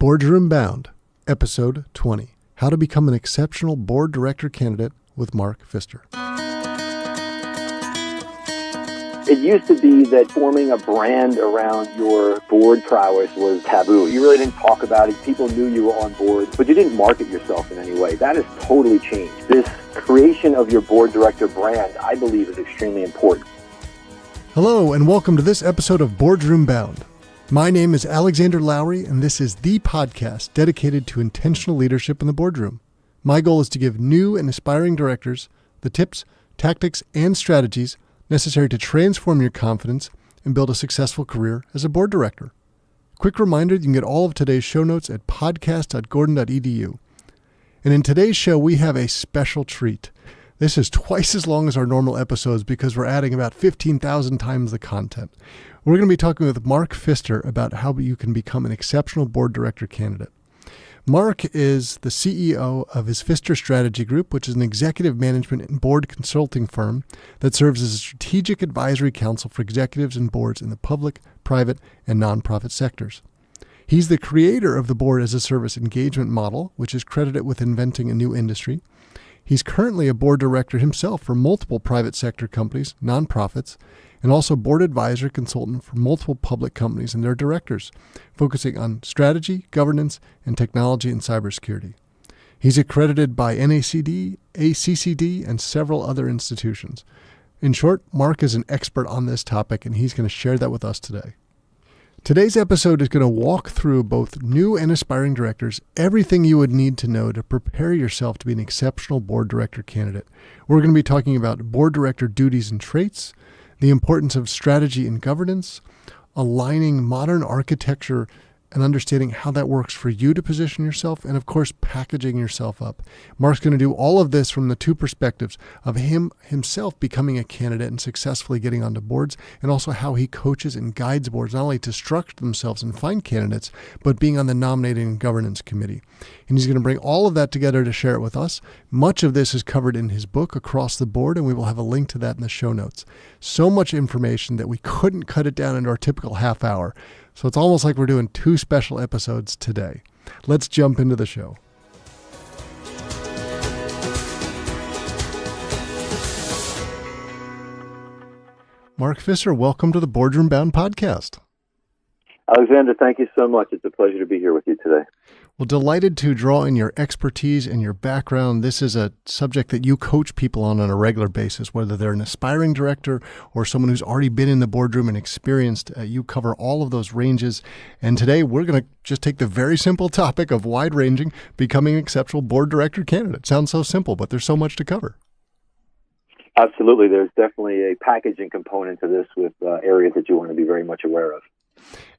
Boardroom Bound, Episode 20, How to Become an Exceptional Board Director Candidate with Mark Pfister. It used to be that forming a brand around your board prowess was taboo. You really didn't talk about it. People knew you were on board, but you didn't market yourself in any way. That has totally changed. This creation of your board director brand, I believe, is extremely important. Hello, and welcome to this episode of Boardroom Bound. My name is Alexander Lowry, and this is the podcast dedicated to intentional leadership in the boardroom. My goal is to give new and aspiring directors the tips, tactics, and strategies necessary to transform your confidence and build a successful career as a board director. Quick reminder, you can get all of today's show notes at podcast.gordon.edu. And in today's show, we have a special treat. This is twice as long as our normal episodes because we're adding about 15,000 times the content. We're going to be talking with Mark Pfister about how you can become an exceptional board director candidate. Mark is the CEO of his Pfister Strategy Group, which is an executive management and board consulting firm that serves as a strategic advisory council for executives and boards in the public, private, and nonprofit sectors. He's the creator of the Board as a Service engagement model, which is credited with inventing a new industry. He's currently a board director himself for multiple private sector companies, nonprofits, and also board advisor consultant for multiple public companies and their directors, focusing on strategy, governance, and technology and cybersecurity. He's accredited by NACD, ACCD, and several other institutions. In short, Mark is an expert on this topic, and he's going to share that with us today. Today's episode is going to walk through both new and aspiring directors, everything you would need to know to prepare yourself to be an exceptional board director candidate. We're going to be talking about board director duties and traits, the importance of strategy and governance, aligning modern architecture and understanding how that works for you to position yourself, and of course, packaging yourself up. Mark's going to do all of this from the two perspectives of himself becoming a candidate and successfully getting onto boards, and also how he coaches and guides boards not only to structure themselves and find candidates, but being on the nominating and governance committee. And he's going to bring all of that together to share it with us. Much of this is covered in his book, Across the Board, and we will have a link to that in the show notes. So much information that we couldn't cut it down into our typical half hour. So it's almost like we're doing two special episodes today. Let's jump into the show. Mark Pfister, welcome to the Boardroom Bound podcast. Alexander, thank you so much. It's a pleasure to be here with you today. Well, delighted to draw in your expertise and your background. This is a subject that you coach people on a regular basis, whether they're an aspiring director or someone who's already been in the boardroom and experienced. You cover all of those ranges. And today we're going to just take the very simple topic of wide-ranging, becoming an exceptional board director candidate. Sounds so simple, but there's so much to cover. Absolutely. There's definitely a packaging component to this with areas that you want to be very much aware of.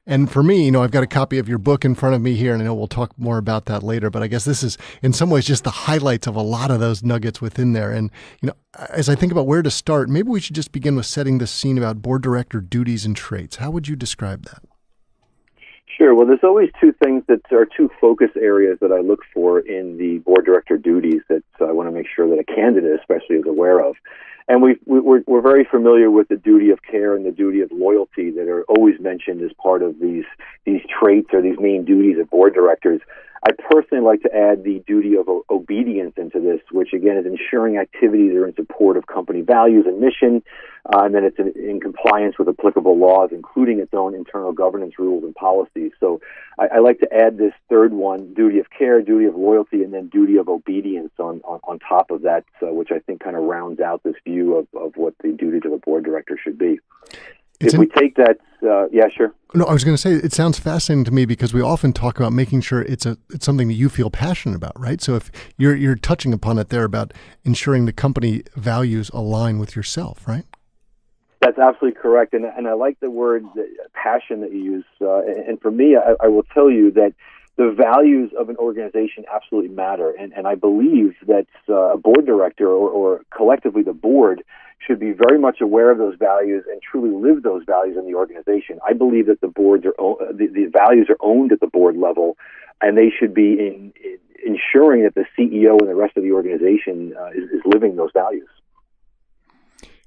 And for me, I've got a copy of your book in front of me here, and I know we'll talk more about that later, but I guess this is in some ways just the highlights of a lot of those nuggets within there. And, as I think about where to start, maybe we should just begin with setting the scene about board director duties and traits. How would you describe that? Sure. Well, there's always two things that are two focus areas that I look for in the board director duties that I want to make sure that a candidate especially is aware of. And we're very familiar with the duty of care and the duty of loyalty that are always mentioned as part of these traits or these main duties of board directors. I personally like to add the duty of obedience into this, which again is ensuring activities are in support of company values and mission, and then it's in compliance with applicable laws, including its own internal governance rules and policies. So I like to add this third one, duty of care, duty of loyalty, and then duty of obedience on top of that, which I think kind of rounds out this view of what the duties of a board director should be. If we take that, yeah, sure. No, I was going to say, it sounds fascinating to me because we often talk about making sure it's something that you feel passionate about, right? So if you're touching upon it there about ensuring the company values align with yourself, right? That's absolutely correct. And I like the word passion that you use. And for me, I will tell you that the values of an organization absolutely matter. And I believe that a board director or collectively the board should be very much aware of those values and truly live those values in the organization. I believe that the values are owned at the board level, and they should be ensuring that the CEO and the rest of the organization is living those values.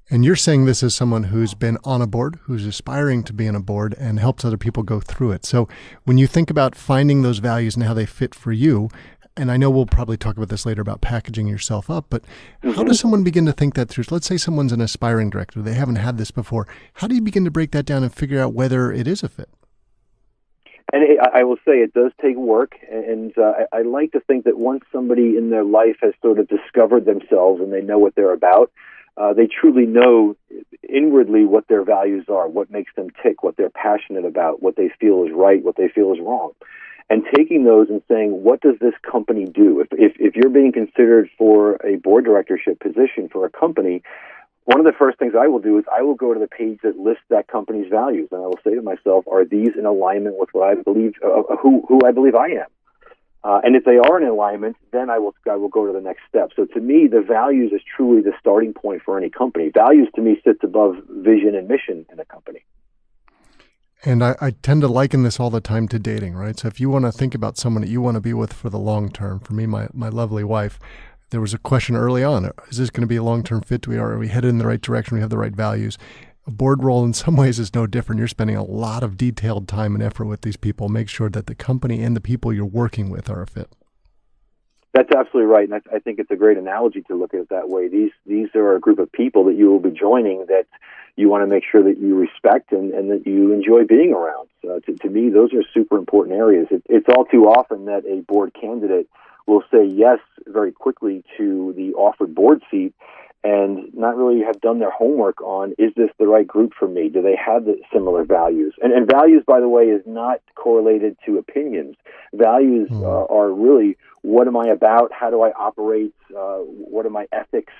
And you're saying this is someone who's been on a board, who's aspiring to be on a board and helps other people go through it. So when you think about finding those values and how they fit for you, and I know we'll probably talk about this later about packaging yourself up, but how does someone begin to think that through? Let's say someone's an aspiring director. They haven't had this before. How do you begin to break that down and figure out whether it is a fit? And I will say it does take work, and I like to think that once somebody in their life has sort of discovered themselves and they know what they're about, they truly know inwardly what their values are, what makes them tick, what they're passionate about, what they feel is right, what they feel is wrong. And taking those and saying, what does this company do? If you're being considered for a board directorship position for a company, one of the first things I will do is I will go to the page that lists that company's values, and I will say to myself, are these in alignment with what I believe, who I believe I am? And if they are in alignment, then I will go to the next step. So to me, the values is truly the starting point for any company. Values to me sits above vision and mission in a company. And I tend to liken this all the time to dating, right? So if you want to think about someone that you want to be with for the long term, for me, my lovely wife, there was a question early on, is this going to be a long-term fit? Are we headed in the right direction? We have the right values? A board role in some ways is no different. You're spending a lot of detailed time and effort with these people. Make sure that the company and the people you're working with are a fit. That's absolutely right, and I think it's a great analogy to look at it that way. These are a group of people that you will be joining that you want to make sure that you respect and that you enjoy being around. To me, those are super important areas. It's all too often that a board candidate will say yes very quickly to the offered board seat and not really have done their homework on, is this the right group for me? Do they have the similar values? And values, by the way, is not correlated to opinions. Values are really, what am I about? How do I operate? What are my ethics?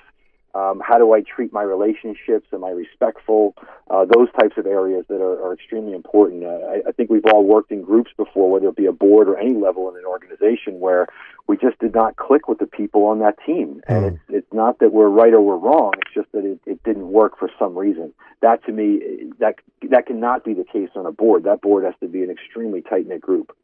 How do I treat my relationships? Am I respectful? Those types of areas that are extremely important. I think we've all worked in groups before, whether it be a board or any level in an organization, where we just did not click with the people on that team. And it's not that we're right or we're wrong. It's just that it didn't work for some reason. That, to me, that cannot be the case on a board. That board has to be an extremely tight-knit group.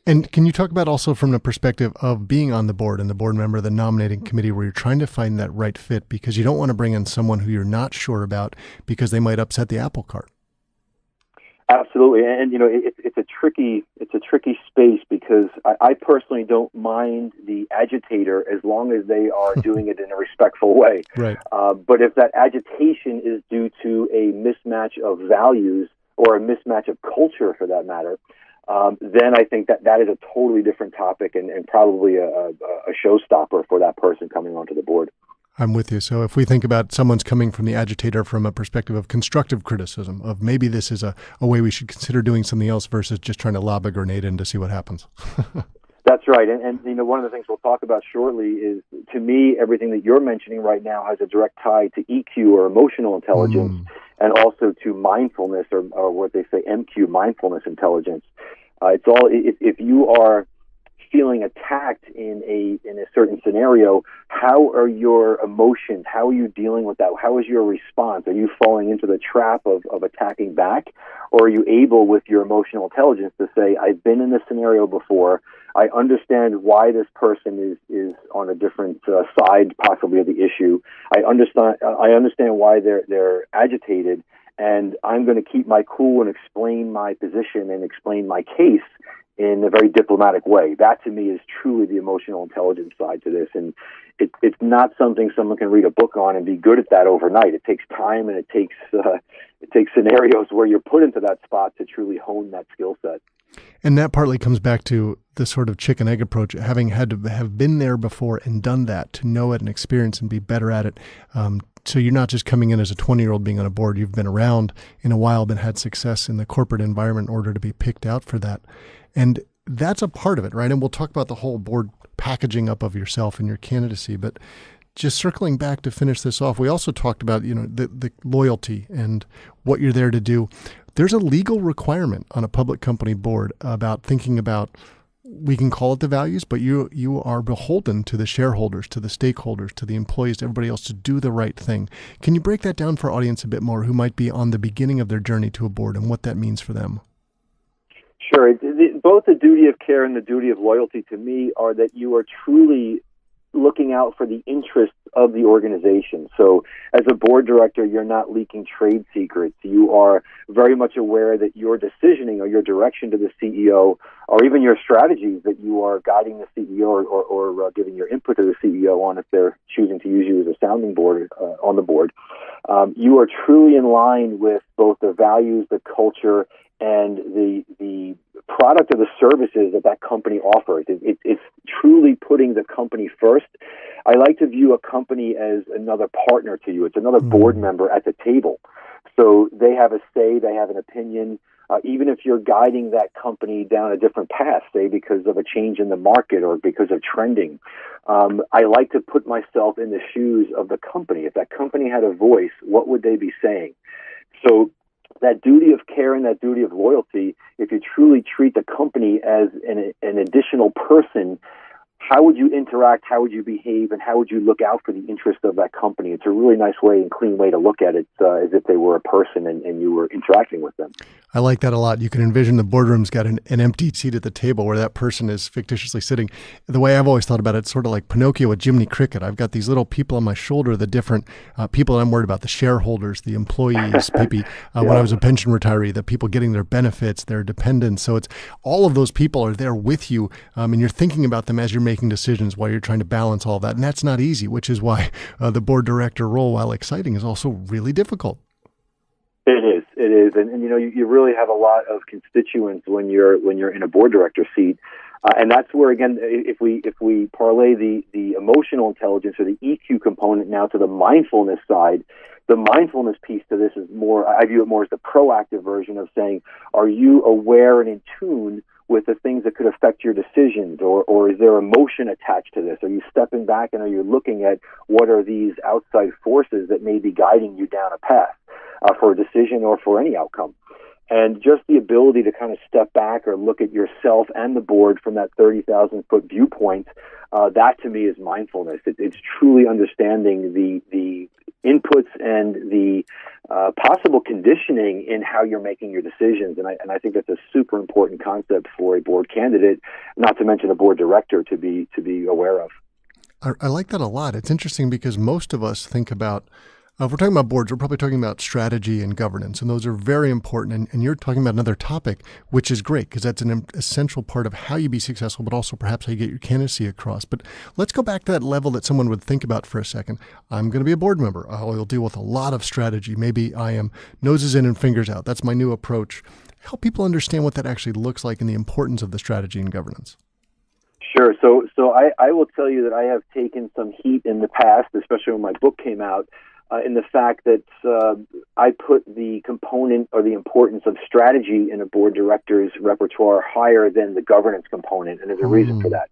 And can you talk about also from the perspective of being on the board and the board member of the nominating committee, where you're trying to find that right fit, because you don't want to bring in someone who you're not sure about because they might upset the apple cart? Absolutely, and it's a tricky space, because I personally don't mind the agitator as long as they are doing it in a respectful way. Right. But if that agitation is due to a mismatch of values or a mismatch of culture, for that matter, then I think that is a totally different topic and probably a showstopper for that person coming onto the board. I'm with you. So if we think about someone's coming from the agitator from a perspective of constructive criticism, of maybe this is a way we should consider doing something else versus just trying to lob a grenade in to see what happens. That's right. And one of the things we'll talk about shortly is, to me, everything that you're mentioning right now has a direct tie to EQ, or emotional intelligence, and also to mindfulness, or what they say, MQ, mindfulness intelligence. It's all, if you are feeling attacked in a certain scenario, how are your emotions? How are you dealing with that? How is your response? Are you falling into the trap of attacking back? Or are you able, with your emotional intelligence, to say, I've been in this scenario before, I understand why this person is on a different side possibly of the issue. I understand why they're agitated, and I'm going to keep my cool and explain my position and explain my case in a very diplomatic way. That, to me, is truly the emotional intelligence side to this. And it's not something someone can read a book on and be good at that overnight. It takes time, and it takes scenarios where you're put into that spot to truly hone that skill set. And that partly comes back to the sort of chicken egg approach, having had to have been there before and done that, to know it and experience and be better at it. So you're not just coming in as a 20-year-old being on a board. You've been around in a while, been had success in the corporate environment in order to be picked out for that. And that's a part of it, right? And we'll talk about the whole board packaging up of yourself and your candidacy. But just circling back to finish this off, we also talked about, the loyalty and what you're there to do. There's a legal requirement on a public company board about thinking about, we can call it the values, but you are beholden to the shareholders, to the stakeholders, to the employees, to everybody else, to do the right thing. Can you break that down for our audience a bit more, who might be on the beginning of their journey to a board, and what that means for them? Sure. Both the duty of care and the duty of loyalty, to me, are that you are truly looking out for the interests of the organization. So as a board director, you're not leaking trade secrets. You are very much aware that your decisioning or your direction to the CEO, or even your strategies that you are guiding the CEO or giving your input to the CEO on, if they're choosing to use you as a sounding board on the board, you are truly in line with both the values, the culture, and the product or the services that company offers. It's truly putting the company first. I like to view a company as another partner to you. It's another board member at the table. So they have a say, they have an opinion. Even if you're guiding that company down a different path, say because of a change in the market or because of trending, I like to put myself in the shoes of the company. If that company had a voice, what would they be saying? So that duty of care and that duty of loyalty, if you truly treat the company as an additional person, how would you interact, how would you behave, and how would you look out for the interest of that company? It's a really nice way and clean way to look at it, as if they were a person and you were interacting with them. I like that a lot. You can envision the boardroom's got an empty seat at the table where that person is fictitiously sitting. The way I've always thought about it, it's sort of like Pinocchio with Jiminy Cricket. I've got these little people on my shoulder, the different people that I'm worried about, the shareholders, the employees, maybe when I was a pension retiree, the people getting their benefits, their dependents. So it's all of those people are there with you, and you're thinking about them as you're making decisions while you're trying to balance all that. And that's not easy, which is why the board director role, while exciting, is also really difficult. It is, and you really have a lot of constituents when you're in a board director seat, and that's where, again, if we parlay the emotional intelligence or the EQ component now to the mindfulness side, the mindfulness piece to this is more, I view it more as the proactive version of saying, are you aware and in tune with the things that could affect your decisions, or is there emotion attached to this? Are you stepping back and are you looking at what are these outside forces that may be guiding you down a path for a decision or for any outcome? And just the ability to kind of step back or look at yourself and the board from that 30,000-foot viewpoint, that to me is mindfulness. It's truly understanding the inputs and the possible conditioning in how you're making your decisions. And I think that's a super important concept for a board candidate, not to mention a board director, to be aware of. I like that a lot. It's interesting because most of us think about, if we're talking about boards, we're probably talking about strategy and governance, and those are very important. And you're talking about another topic, which is great because that's an essential part of how you be successful, but also perhaps how you get your candidacy across. But let's go back to that level that someone would think about for a second. I'm going to be a board member. I'll deal with a lot of strategy. Maybe I am noses in and fingers out. That's my new approach. Help people understand what that actually looks like and the importance of the strategy and governance. Sure. So I will tell you that I have taken some heat in the past, especially when my book came out, in the fact that I put the component or the importance of strategy in a board director's repertoire higher than the governance component, and there's a reason for that.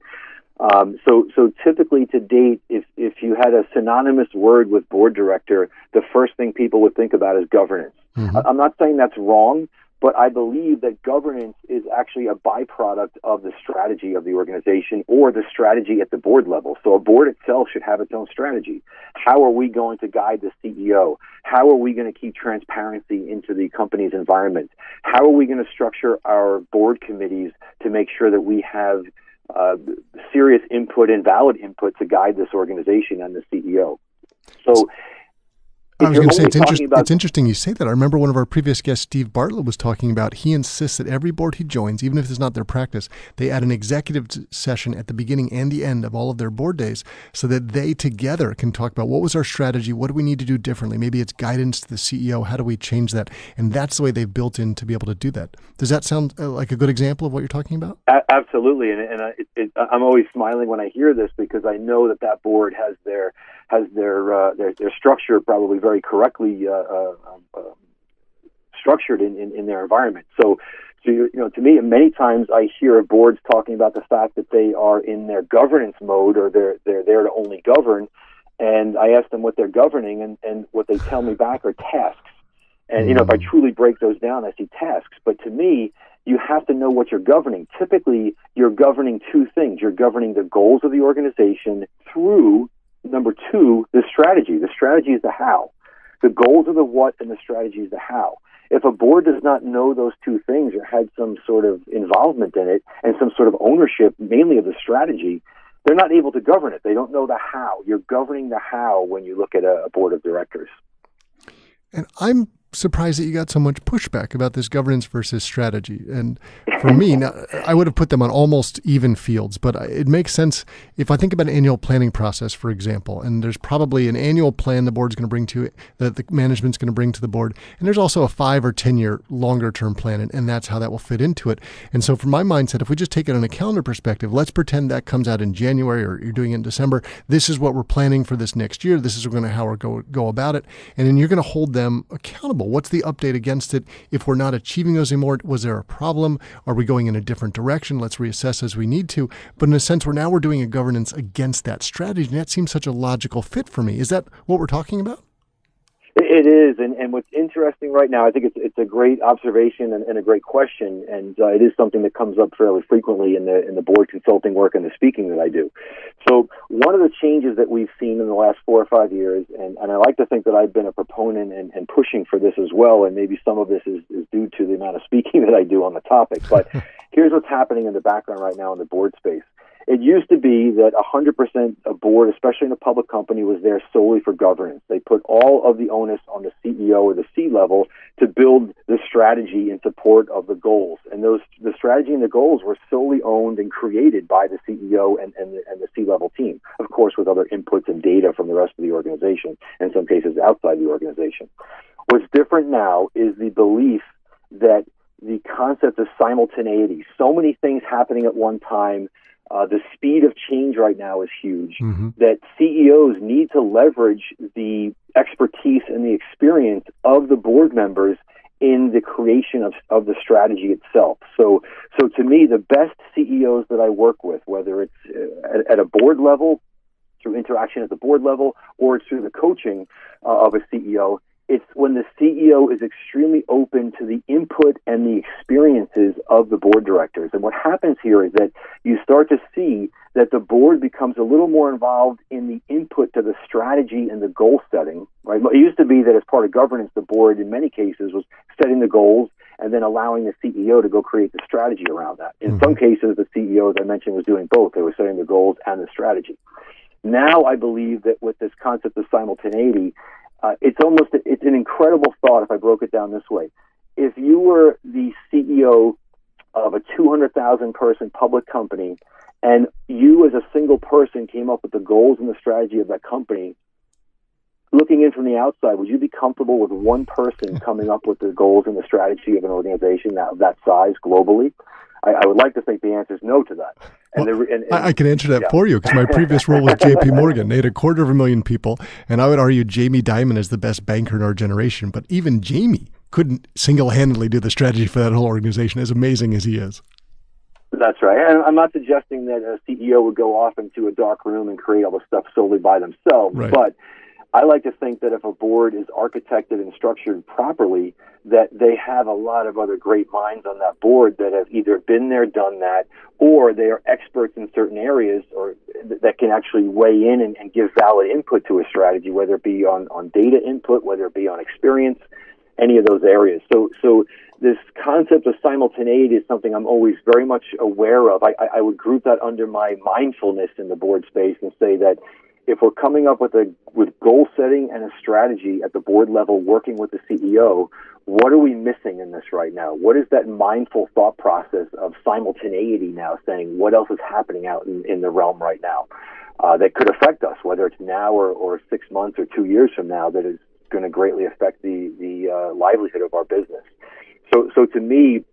So typically to date, if you had a synonymous word with board director, the first thing people would think about is governance. I'm not saying that's wrong, but I believe that governance is actually a byproduct of the strategy of the organization or the strategy at the board level. So a board itself should have its own strategy. How are we going to guide the CEO? How are we going to keep transparency into the company's environment? How are we going to structure our board committees to make sure that we have serious input and valid input to guide this organization and the CEO? So I was going to say, it's interesting you say that. I remember one of our previous guests, Steve Bartlett, was talking about, he insists that every board he joins, even if it's not their practice, they add an executive session at the beginning and the end of all of their board days so that they together can talk about what was our strategy, what do we need to do differently? Maybe it's guidance to the CEO, how do we change that? And that's the way they've built in to be able to do that. Does that sound like a good example of what you're talking about? Absolutely. And I'm always smiling when I hear this because I know that board has their structure probably very correctly structured in their environment. So to me, many times I hear of boards talking about the fact that they are in their governance mode or they're there to only govern, and I ask them what they're governing, and what they tell me back are tasks. And if I truly break those down, I see tasks. But to me, you have to know what you're governing. Typically, you're governing two things. You're governing the goals of the organization through, number two, the strategy. The strategy is the how. The goals are the what, and the strategy is the how. If a board does not know those two things or had some sort of involvement in it and some sort of ownership, mainly of the strategy, they're not able to govern it. They don't know the how. You're governing the how when you look at a board of directors. And I'm surprised that you got so much pushback about this governance versus strategy. And for me, now, I would have put them on almost even fields, but it makes sense if I think about an annual planning process, for example, and there's probably an annual plan the board's going to bring to it, that the management's going to bring to the board. And there's also a 5 or 10 year longer term plan, and that's how that will fit into it. And so from my mindset, if we just take it on a calendar perspective, let's pretend that comes out in January or you're doing it in December. This is what we're planning for this next year. This is how we're go about it. And then you're going to hold them accountable. What's the update against it? If we're not achieving those anymore, was there a problem? Are we going in a different direction? Let's reassess as we need to. But in a sense, we're doing a governance against that strategy. And that seems such a logical fit for me. Is that what we're talking about? It is, and what's interesting right now, I think it's a great observation and a great question, and it is something that comes up fairly frequently in the board consulting work and the speaking that I do. So one of the changes that we've seen in the last 4 or 5 years, and I like to think that I've been a proponent and pushing for this as well, and maybe some of this is due to the amount of speaking that I do on the topic, but here's what's happening in the background right now in the board space. It used to be that 100% of board, especially in a public company, was there solely for governance. They put all of the onus on the CEO or the C-level to build the strategy in support of the goals. And the strategy and the goals were solely owned and created by the CEO and the C-level team, of course, with other inputs and data from the rest of the organization, in some cases outside the organization. What's different now is the belief that the concept of simultaneity, so many things happening at one time. The speed of change right now is huge, that CEOs need to leverage the expertise and the experience of the board members in the creation of the strategy itself. So to me, the best CEOs that I work with, whether it's at a board level, through interaction at the board level, or it's through the coaching of a CEO, it's when the CEO is extremely open to the input and the experiences of the board directors. And what happens here is that you start to see that the board becomes a little more involved in the input to the strategy and the goal setting. Right? It used to be that as part of governance, the board in many cases was setting the goals and then allowing the CEO to go create the strategy around that. In some cases, the CEO, as I mentioned, was doing both. They were setting the goals and the strategy. Now I believe that with this concept of simultaneity, it's an incredible thought if I broke it down this way. If you were the CEO of a 200,000 person public company and you as a single person came up with the goals and the strategy of that company, looking in from the outside, would you be comfortable with one person coming up with the goals and the strategy of an organization of that size globally? I would like to think the answer is no to that. I can answer that for you because my previous role was JP Morgan. They had 250,000 people, and I would argue Jamie Dimon is the best banker in our generation. But even Jamie couldn't single-handedly do the strategy for that whole organization, as amazing as he is. That's right. And I'm not suggesting that a CEO would go off into a dark room and create all the stuff solely by themselves. Right. But I like to think that if a board is architected and structured properly, that they have a lot of other great minds on that board that have either been there, done that, or they are experts in certain areas or that can actually weigh in and give valid input to a strategy, whether it be on data input, whether it be on experience, any of those areas. So this concept of simultaneity is something I'm always very much aware of. I would group that under my mindfulness in the board space and say that if we're coming up with goal setting and a strategy at the board level, working with the CEO, what are we missing in this right now? What is that mindful thought process of simultaneity now, saying what else is happening out in the realm right now that could affect us, whether it's now or 6 months or 2 years from now, that is going to greatly affect the livelihood of our business. So to me,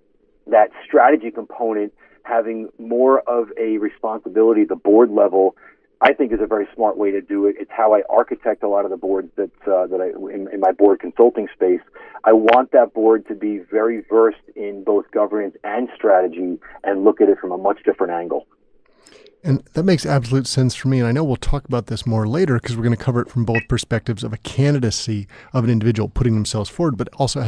that strategy component, having more of a responsibility at the board level, I think is a very smart way to do it. It's how I architect a lot of the boards that I in my board consulting space. I want that board to be very versed in both governance and strategy and look at it from a much different angle. And that makes absolute sense for me. And I know we'll talk about this more later because we're going to cover it from both perspectives of a candidacy of an individual putting themselves forward, but also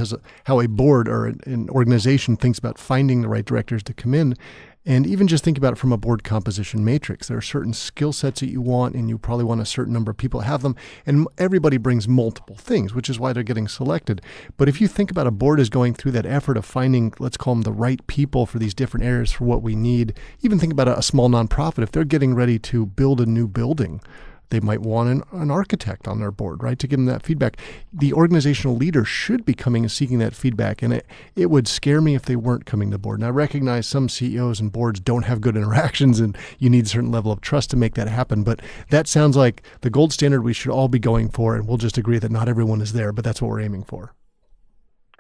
how a board or an organization thinks about finding the right directors to come in. And even just think about it from a board composition matrix. There are certain skill sets that you want, and you probably want a certain number of people to have them. And everybody brings multiple things, which is why they're getting selected. But if you think about a board is going through that effort of finding, let's call them the right people for these different areas for what we need, even think about a small nonprofit. If they're getting ready to build a new building, they might want an architect on their board, right, to give them that feedback. The organizational leader should be coming and seeking that feedback, and it would scare me if they weren't coming to the board. And I recognize some CEOs and boards don't have good interactions, and you need a certain level of trust to make that happen. But that sounds like the gold standard we should all be going for, and we'll just agree that not everyone is there, but that's what we're aiming for.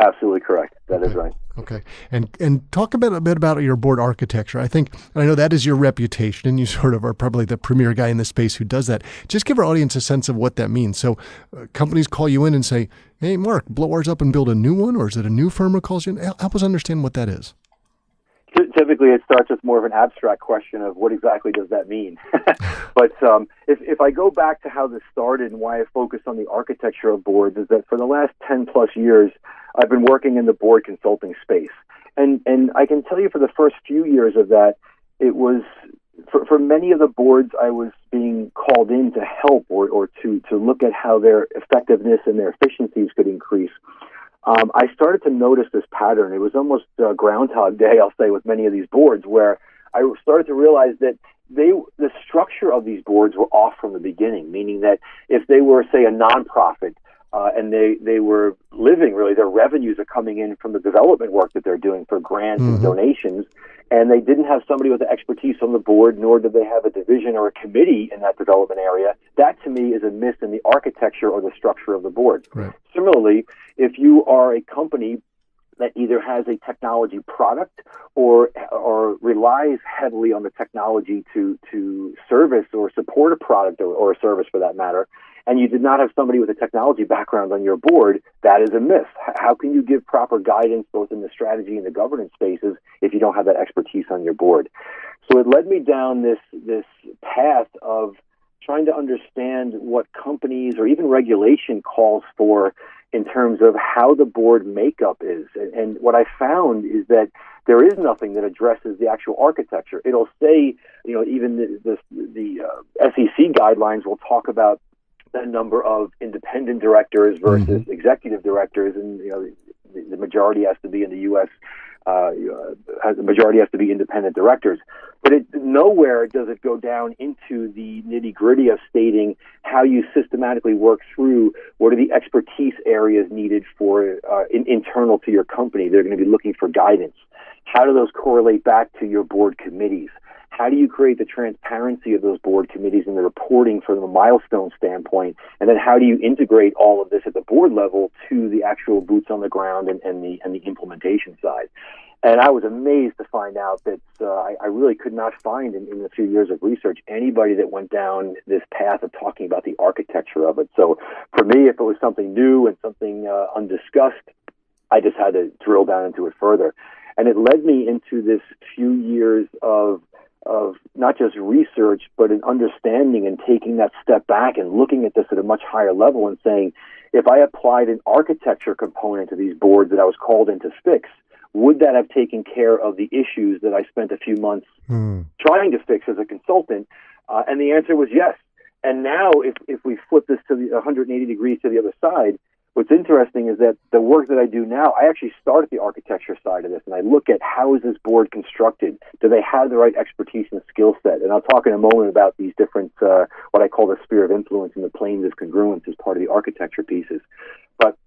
Absolutely correct. That is right. Okay. And talk a bit about your board architecture. I know that is your reputation, and you sort of are probably the premier guy in this space who does that. Just give our audience a sense of what that means. So companies call you in and say, hey, Mark, blow ours up and build a new one, or is it a new firm who calls you in? Help us understand what that is. Typically, it starts with more of an abstract question of what exactly does that mean? But if I go back to how this started and why I focus on the architecture of boards is that for the last 10 plus years, I've been working in the board consulting space. And I can tell you for the first few years of that, it was, for many of the boards, I was being called in to help or to look at how their effectiveness and their efficiencies could increase. I started to notice this pattern. It was almost Groundhog Day, I'll say, with many of these boards, where I started to realize that the structure of these boards were off from the beginning, meaning that if they were, say, a nonprofit, and they were living, really, their revenues are coming in from the development work that they're doing for grants and donations, and they didn't have somebody with the expertise on the board, nor did they have a division or a committee in that development area. That, to me, is a miss in the architecture or the structure of the board. Right. Similarly, if you are a company that either has a technology product or relies heavily on the technology to service or support a product or a service for that matter, and you did not have somebody with a technology background on your board, that is a miss. How can you give proper guidance both in the strategy and the governance spaces if you don't have that expertise on your board? So it led me down this path of trying to understand what companies or even regulation calls for in terms of how the board makeup is. And what I found is that there is nothing that addresses the actual architecture. It'll say, even the SEC guidelines will talk about the number of independent directors versus executive directors, and the majority has to be in the U.S. The majority has to be independent directors. But nowhere does it go down into the nitty-gritty of stating how you systematically work through what are the expertise areas needed for internal to your company. They're going to be looking for guidance. How do those correlate back to your board committees? How do you create the transparency of those board committees and the reporting from a milestone standpoint? And then how do you integrate all of this at the board level to the actual boots on the ground and the implementation side? And I was amazed to find out that I really could not find in a few years of research anybody that went down this path of talking about the architecture of it. So for me, if it was something new and something undiscussed, I just had to drill down into it further. And it led me into this few years of not just research, but an understanding and taking that step back and looking at this at a much higher level and saying, if I applied an architecture component to these boards that I was called in to fix, would that have taken care of the issues that I spent a few months trying to fix as a consultant? And the answer was yes. And now if we flip this to the 180 degrees to the other side, what's interesting is that the work that I do now, I actually start at the architecture side of this, and I look at how is this board constructed? Do they have the right expertise and skill set? And I'll talk in a moment about these different, what I call the sphere of influence and the planes of congruence as part of the architecture pieces. But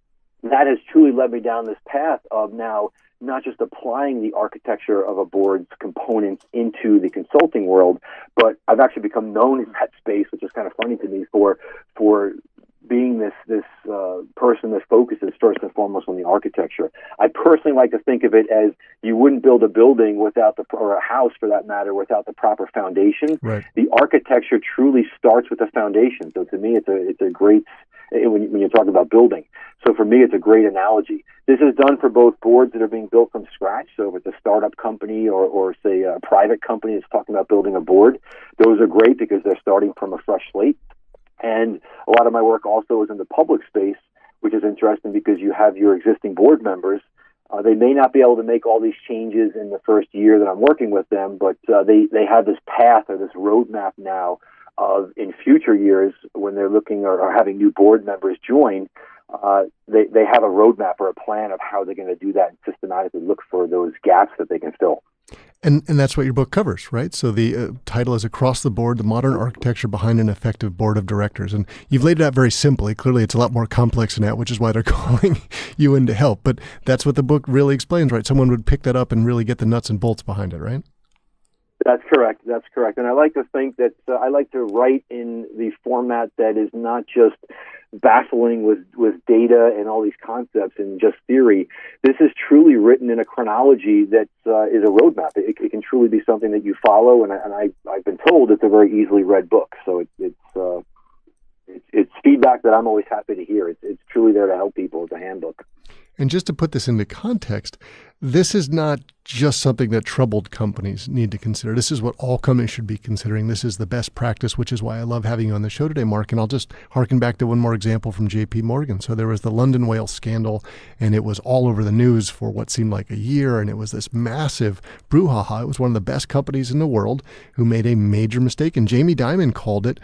that has truly led me down this path of now not just applying the architecture of a board's components into the consulting world, but I've actually become known in that space, which is kind of funny to me, for being this person that focuses first and foremost on the architecture. I personally like to think of it as you wouldn't build a building without or a house for that matter, without the proper foundation. Right. The architecture truly starts with the foundation. So to me, it's a great, when you talk about building. So for me, it's a great analogy. This is done for both boards that are being built from scratch. So if it's a startup company or say a private company that's talking about building a board, those are great because they're starting from a fresh slate. And a lot of my work also is in the public space, which is interesting because you have your existing board members They may not be able to make all these changes in the first year that I'm working with them, but they have this path or this roadmap now of in future years when they're looking or having new board members join, they have a roadmap or a plan of how they're going to do that and systematically look for those gaps that they can fill. And that's what your book covers, right? So the title is Across the Board, the Modern Architecture Behind an Effective Board of Directors. And you've laid it out very simply. Clearly, it's a lot more complex than that, which is why they're calling you in to help. But that's what the book really explains, right? Someone would pick that up and really get the nuts and bolts behind it, right? That's correct. That's correct. And I like to think that I like to write in the format that is not just baffling with data and all these concepts and just theory. This is truly written in a chronology that is a roadmap. It can truly be something that you follow, and I've been told it's a very easily read book. So it's feedback that I'm always happy to hear. It's truly there to help people. It's a handbook. And just to put this into context, this is not just something that troubled companies need to consider. This is what all companies should be considering. This is the best practice, which is why I love having you on the show today, Mark. And I'll just harken back to one more example from J.P. Morgan. So there was the London Whale scandal, and it was all over the news for what seemed like a year, and it was this massive brouhaha. It was one of the best companies in the world who made a major mistake, and Jamie Dimon called it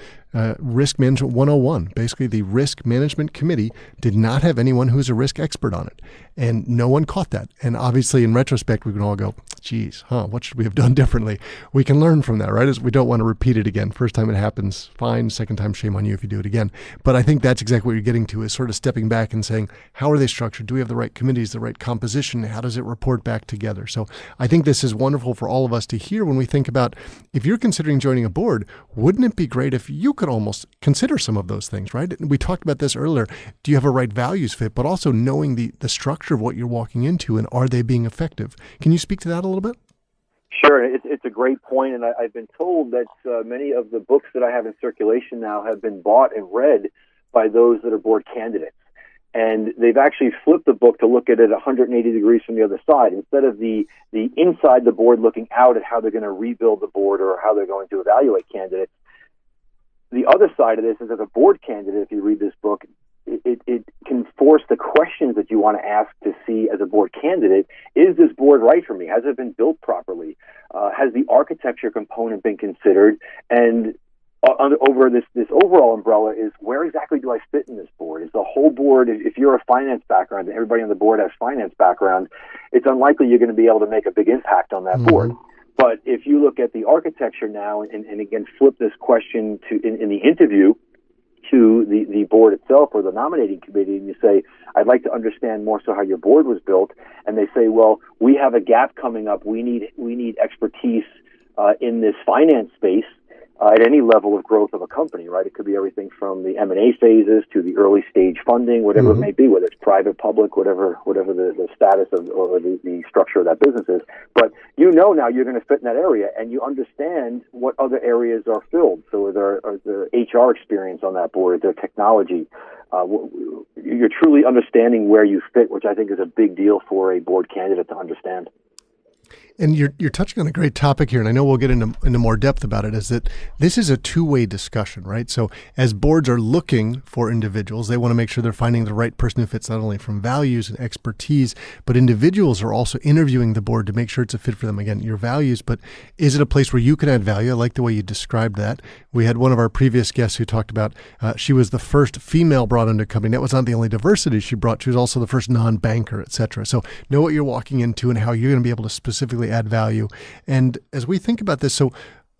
Risk Management 101. Basically, the Risk Management Committee did not have anyone who's a risk expert on it, and no one caught that. And obviously, in retrospect, we can all go, geez, what should we have done differently? We can learn from that, right? As we don't want to repeat it again. First time it happens, fine. Second time, shame on you if you do it again. But I think that's exactly what you're getting to, is sort of stepping back and saying, how are they structured? Do we have the right committees, the right composition? How does it report back together? So I think this is wonderful for all of us to hear when we think about, if you're considering joining a board, wouldn't it be great if you could almost consider some of those things, right? We talked about this earlier. Do you have a right values fit, but also knowing the structure of what you're walking into, and are they being effective? Can you speak to that a little bit? Sure. It's a great point, and I've been told that many of the books that I have in circulation now have been bought and read by those that are board candidates. And they've actually flipped the book to look at it 180 degrees from the other side. Instead of the inside the board looking out at how they're going to rebuild the board or how they're going to evaluate candidates, the other side of this is, as a board candidate, if you read this book, it can force the questions that you want to ask to see as a board candidate. Is this board right for me? Has it been built properly? Has the architecture component been considered? And over this overall umbrella is, where exactly do I fit in this board? Is the whole board, if you're a finance background and everybody on the board has finance background, it's unlikely you're going to be able to make a big impact on that board. But if you look at the architecture now and again flip this question to in the interview to the board itself or the nominating committee, and you say, I'd like to understand more so how your board was built, and they say, well, we have a gap coming up. We need expertise in this finance space at any level of growth of a company, right? It could be everything from the M&A phases to the early stage funding, whatever it may be, whether it's private, public, whatever the status of or the structure of that business is. But now you're going to fit in that area, and you understand what other areas are filled. So is there HR experience on that board? Is there technology? You're truly understanding where you fit, which I think is a big deal for a board candidate to understand. And you're touching on a great topic here, and I know we'll get into more depth about it, is that this is a two-way discussion, right? So as boards are looking for individuals, they want to make sure they're finding the right person who fits not only from values and expertise, but individuals are also interviewing the board to make sure it's a fit for them. Again, your values, but is it a place where you can add value? I like the way you described that. We had one of our previous guests who talked about she was the first female brought into a company. That was not the only diversity she brought. She was also the first non-banker, et cetera. So know what you're walking into and how you're going to be able to specifically add value. And as we think about this, so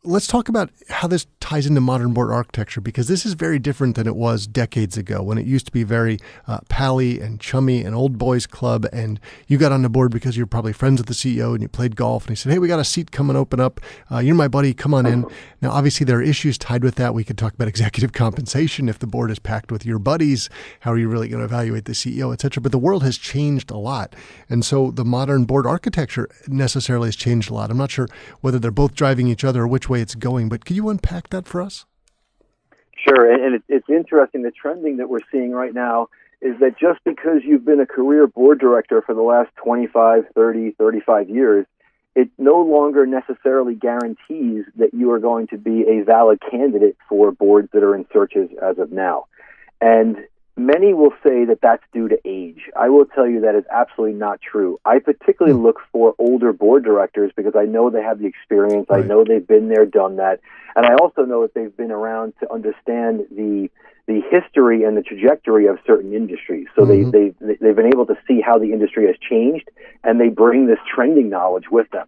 let's talk about how this ties into modern board architecture, because this is very different than it was decades ago when it used to be very pally and chummy and old boys club. And you got on the board because you're probably friends with the CEO and you played golf and he said, hey, we got a seat coming open up. You're my buddy. Come on in. Now, obviously, there are issues tied with that. We could talk about executive compensation. If the board is packed with your buddies, how are you really going to evaluate the CEO, et cetera? But the world has changed a lot. And so the modern board architecture necessarily has changed a lot. I'm not sure whether they're both driving each other or which way it's going, but could you unpack that for us? Sure, and it's interesting. The trending that we're seeing right now is that just because you've been a career board director for the last 25, 30, 35 years, it no longer necessarily guarantees that you are going to be a valid candidate for boards that are in searches as of now. And Many will say that that's due to age. I will tell you that is absolutely not true. I particularly look for older board directors because I know they have the experience. Right. I know they've been there, done that. And I also know that they've been around to understand the history and the trajectory of certain industries. So they've been able to see how the industry has changed, and they bring this trending knowledge with them.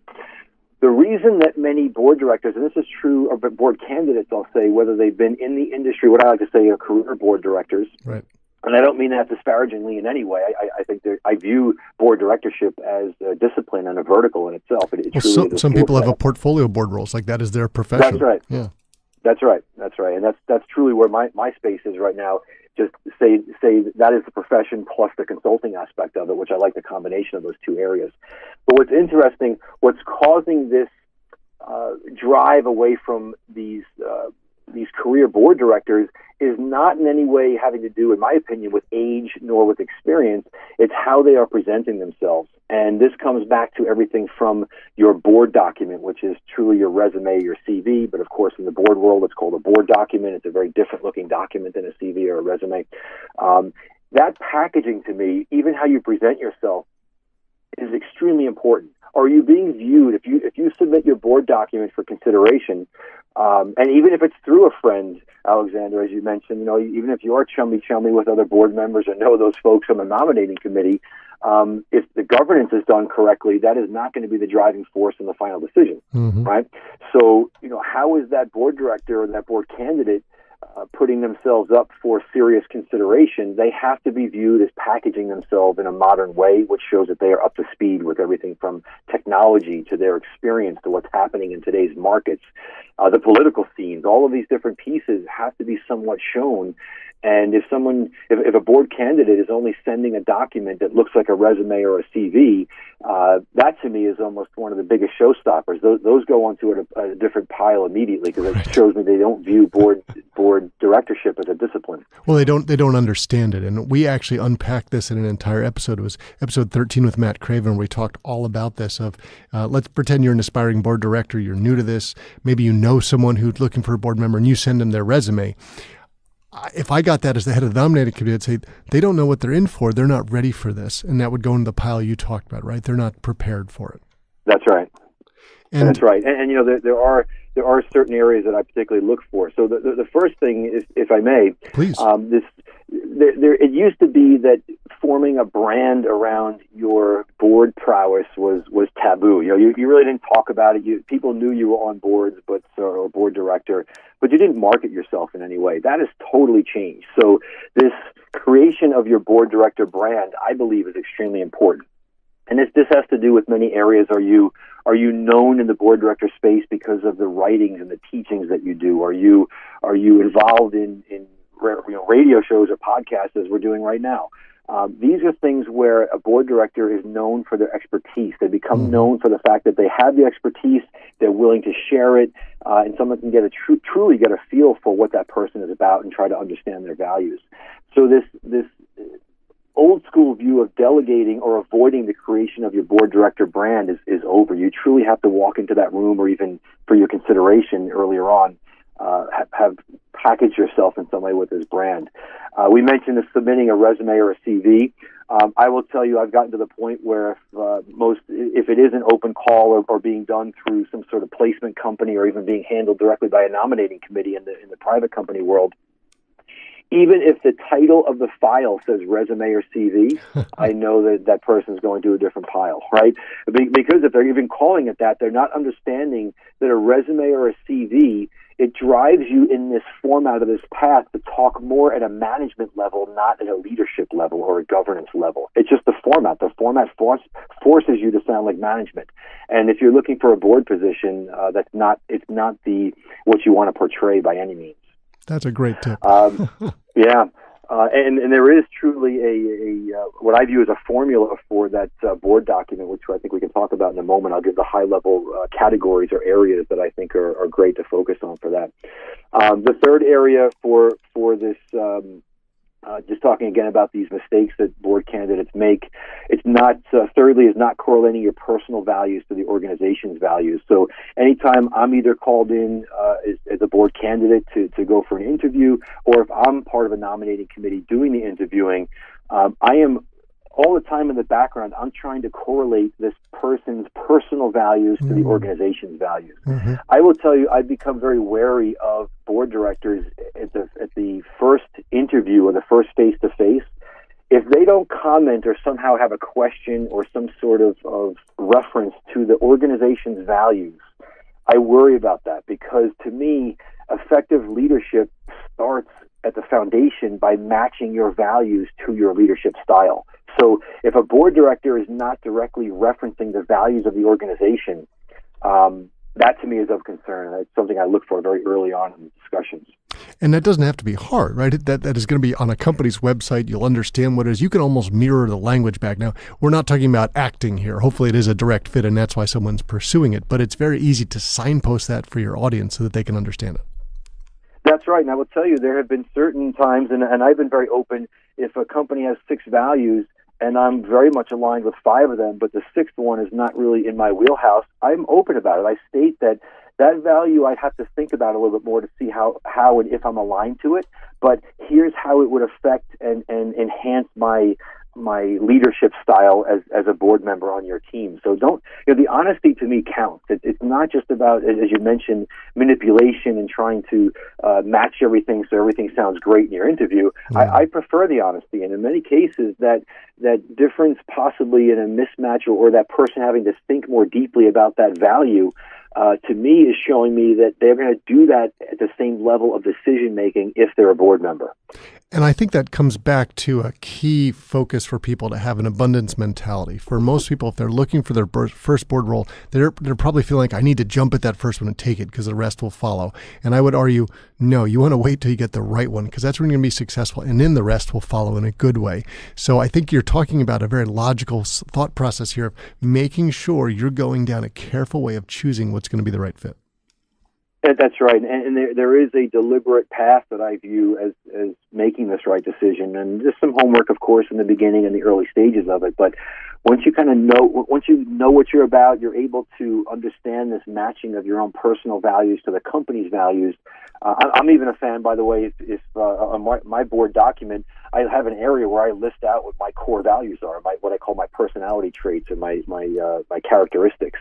The reason that many board directors, and this is true of board candidates, I'll say, whether they've been in the industry, what I like to say are career board directors, right. And I don't mean that disparagingly in any way. I think I view board directorship as a discipline and a vertical in itself. Some people have a portfolio board roles, like that is their profession. That's right. Yeah. That's right. And that's truly where my space is right now. Just say that is the profession plus the consulting aspect of it, which I like the combination of those two areas. But what's interesting, what's causing this drive away from these career board directors is not in any way having to do, in my opinion, with age nor with experience. It's how they are presenting themselves. And this comes back to everything from your board document, which is truly your resume, your CV. But of course, in the board world, it's called a board document. It's a very different looking document than a CV or a resume. That packaging, to me, even how you present yourself, is extremely important. Are you being viewed, if you submit your board document for consideration, and even if it's through a friend, Alexander, as you mentioned, even if you are chummy with other board members or know those folks on the nominating committee, if the governance is done correctly, that is not going to be the driving force in the final decision, right? So, how is that board director or that board candidate putting themselves up for serious consideration? They have to be viewed as packaging themselves in a modern way, which shows that they are up to speed with everything from technology to their experience to what's happening in today's markets, the political scenes. All of these different pieces have to be somewhat shown. And if a board candidate is only sending a document that looks like a resume or a CV, that to me is almost one of the biggest showstoppers. Those go onto a different pile immediately because it shows me they don't view board directorship as a discipline. Well, they don't understand it. And we actually unpacked this in an entire episode. It was episode 13 with Matt Craven, where we talked all about this of, let's pretend you're an aspiring board director. You're new to this. Maybe you know someone who's looking for a board member and you send them their resume. If I got that as the head of the nominating committee, I'd say they don't know what they're in for. They're not ready for this. And that would go into the pile you talked about, right? They're not prepared for it. That's right. And that's right. And there are certain areas that I particularly look for. So the first thing is, if I may, please. It used to be that forming a brand around your board prowess was taboo. You really didn't talk about it. People knew you were on boards, or board director, but you didn't market yourself in any way. That has totally changed. So this creation of your board director brand, I believe, is extremely important. And this has to do with many areas. Are you known in the board director space because of the writings and the teachings that you do? Are you involved in radio shows or podcasts as we're doing right now? These are things where a board director is known for their expertise. They become known for the fact that they have the expertise, they're willing to share it, and someone can truly get a feel for what that person is about and try to understand their values. So this old school view of delegating or avoiding the creation of your board director brand is over. You truly have to walk into that room, or even for your consideration earlier on, have packaged yourself in some way with this brand. We mentioned the submitting a resume or a CV. I will tell you, I've gotten to the point where if it is an open call or being done through some sort of placement company or even being handled directly by a nominating committee in the private company world, even if the title of the file says resume or CV, I know that person's going to a different pile, right? Because if they're even calling it that, they're not understanding that a resume or a CV, it drives you in this format of this path to talk more at a management level, not at a leadership level or a governance level. It's just the format. The format forces you to sound like management. And if you're looking for a board position, it's not what you want to portray by any means. That's a great tip. Yeah. And there is truly a what I view as a formula for that board document, which I think we can talk about in a moment. I'll give the high-level categories or areas that I think are great to focus on for that. The third area for this just talking again about these mistakes that board candidates make, it's not, thirdly, is not correlating your personal values to the organization's values. So anytime I'm either called in as a board candidate to go for an interview, or if I'm part of a nominating committee doing the interviewing, I am all the time in the background, I'm trying to correlate this person's personal values to the organization's values. Mm-hmm. I will tell you, I've become very wary of board directors at the first interview or the first face-to-face. If they don't comment or somehow have a question or some sort of reference to the organization's values, I worry about that, because to me, effective leadership starts at the foundation by matching your values to your leadership style. So if a board director is not directly referencing the values of the organization, that to me is of concern. It's something I look for very early on in the discussions. And that doesn't have to be hard, right? That is going to be on a company's website. You'll understand what it is. You can almost mirror the language back. Now, we're not talking about acting here. Hopefully it is a direct fit, and that's why someone's pursuing it. But it's very easy to signpost that for your audience so that they can understand it. That's right. And I will tell you, there have been certain times, and I've been very open, if a company has 6 values, and I'm very much aligned with 5 of them, but the 6th one is not really in my wheelhouse, I'm open about it. I state that value I'd have to think about a little bit more to see how and if I'm aligned to it, but here's how it would affect and enhance my leadership style as a board member on your team. So the honesty to me counts. It's not just about, as you mentioned, manipulation and trying to match everything so everything sounds great in your interview. I prefer the honesty, and in many cases that difference possibly in a mismatch or that person having to think more deeply about that value, to me is showing me that they're going to do that at the same level of decision making if they're a board member. And I think that comes back to a key focus for people to have an abundance mentality. For most people, if they're looking for their first board role, they're probably feeling like, I need to jump at that first one and take it because the rest will follow. And I would argue, no, you want to wait till you get the right one, because that's when you're going to be successful, and then the rest will follow in a good way. So I think you're talking about a very logical thought process here of making sure you're going down a careful way of choosing what's going to be the right fit. That's right, and there is a deliberate path that I view as making this right decision, and just some homework, of course, in the beginning and the early stages of it. But once you know what you're about, you're able to understand this matching of your own personal values to the company's values. I'm even a fan, by the way, if on my board document, I have an area where I list out what my core values are, what I call my personality traits or my characteristics.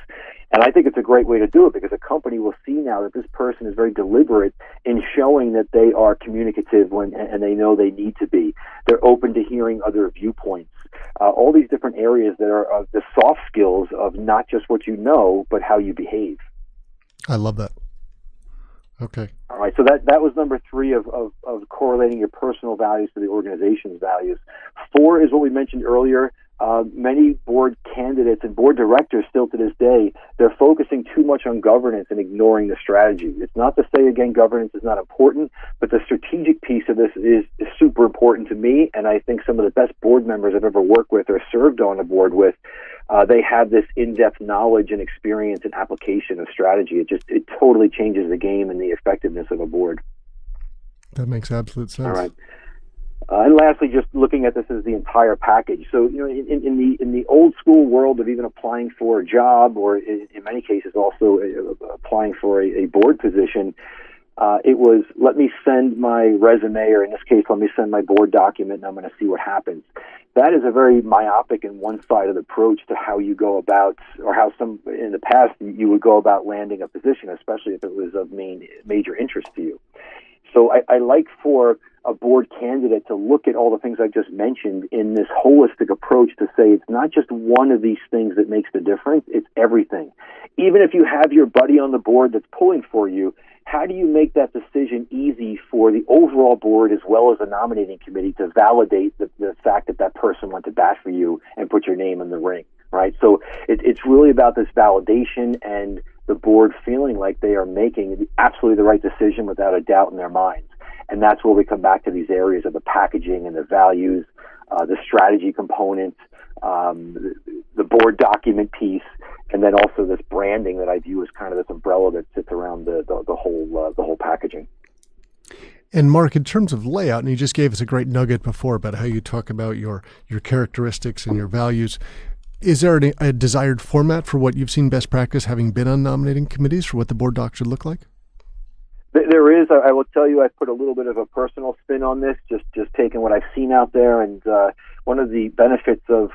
And I think it's a great way to do it, because a company will see now that this person is very deliberate in showing that they are communicative and they know they need to be. They're open to hearing other viewpoints. All these different areas that are the soft skills of not just what you know, but how you behave. I love that. Okay. All right. So that was number 3 of correlating your personal values to the organization's values. 4 is what we mentioned earlier. Many board candidates and board directors still to this day, they're focusing too much on governance and ignoring the strategy. It's not to say, again, governance is not important, but the strategic piece of this is super important to me, and I think some of the best board members I've ever worked with or served on a board with, they have this in-depth knowledge and experience and application of strategy. It totally changes the game and the effectiveness of a board. That makes absolute sense. All right. And lastly, just looking at this as the entire package. So, in the old school world of even applying for a job, or in many cases also applying for a board position, it was, let me send my resume, or in this case, let me send my board document, and I'm going to see what happens. That is a very myopic and one-sided approach to how you go about, or how in the past you would go about landing a position, especially if it was of major interest to you. So I like for a board candidate to look at all the things I just mentioned in this holistic approach to say it's not just one of these things that makes the difference, it's everything. Even if you have your buddy on the board that's pulling for you, how do you make that decision easy for the overall board as well as the nominating committee to validate the fact that person went to bat for you and put your name in the ring, right? So it's really about this validation and the board feeling like they are making absolutely the right decision without a doubt in their minds. And that's where we come back to these areas of the packaging and the values, the strategy component, the board document piece, and then also this branding that I view as kind of this umbrella that sits around the whole packaging. And Mark, in terms of layout, and you just gave us a great nugget before about how you talk about your characteristics and your values. Is there a desired format for what you've seen best practice, having been on nominating committees, for what the board doc should look like? There is. I will tell you, I put a little bit of a personal spin on this, just taking what I've seen out there. And one of the benefits of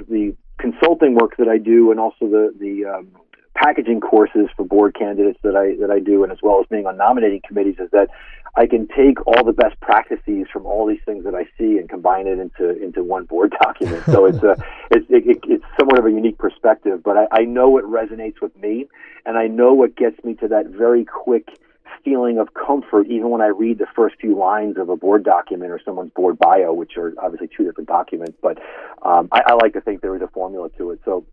the consulting work that I do, and also the packaging courses for board candidates that I do, and as well as being on nominating committees, is that I can take all the best practices from all these things that I see and combine it into one board document. So it's somewhat of a unique perspective, but I know what resonates with me, and I know what gets me to that very quick feeling of comfort, even when I read the first few lines of a board document or someone's board bio, which are obviously two different documents. But I like to think there is a formula to it. So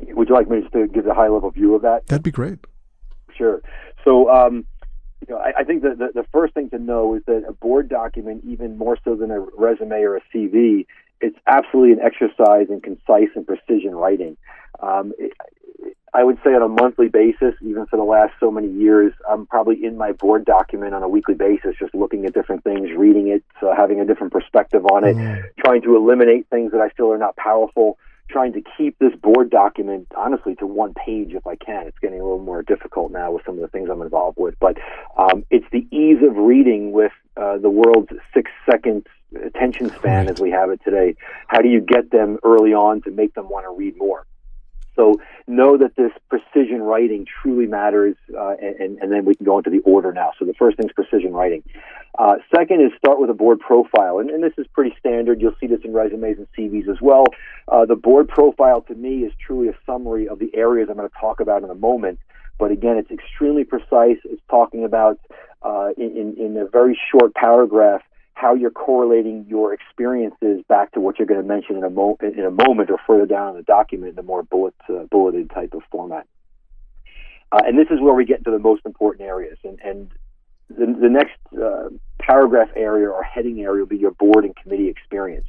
would you like me just to give a high-level view of that? That'd be great. Sure. So, I think that the first thing to know is that a board document, even more so than a resume or a CV, it's absolutely an exercise in concise and precision writing. I would say on a monthly basis, even for the last so many years, I'm probably in my board document on a weekly basis, just looking at different things, reading it, having a different perspective on it, trying to eliminate things that I feel are not powerful, trying to keep this board document, honestly, to one page if I can. It's getting a little more difficult now with some of the things I'm involved with. But it's the ease of reading with the world's 6-second attention span as we have it today. How do you get them early on to make them want to read more? So know that this precision writing truly matters, and then we can go into the order now. So the first thing is precision writing. Second is start with a board profile, and this is pretty standard. You'll see this in resumes and CVs as well. The board profile, to me, is truly a summary of the areas I'm going to talk about in a moment. But again, it's extremely precise. It's talking about, in a very short paragraph, how you're correlating your experiences back to what you're going to mention in a moment or further down in the document in a more bulleted type of format. And this is where we get into the most important areas. And the next paragraph area or heading area will be your board and committee experience.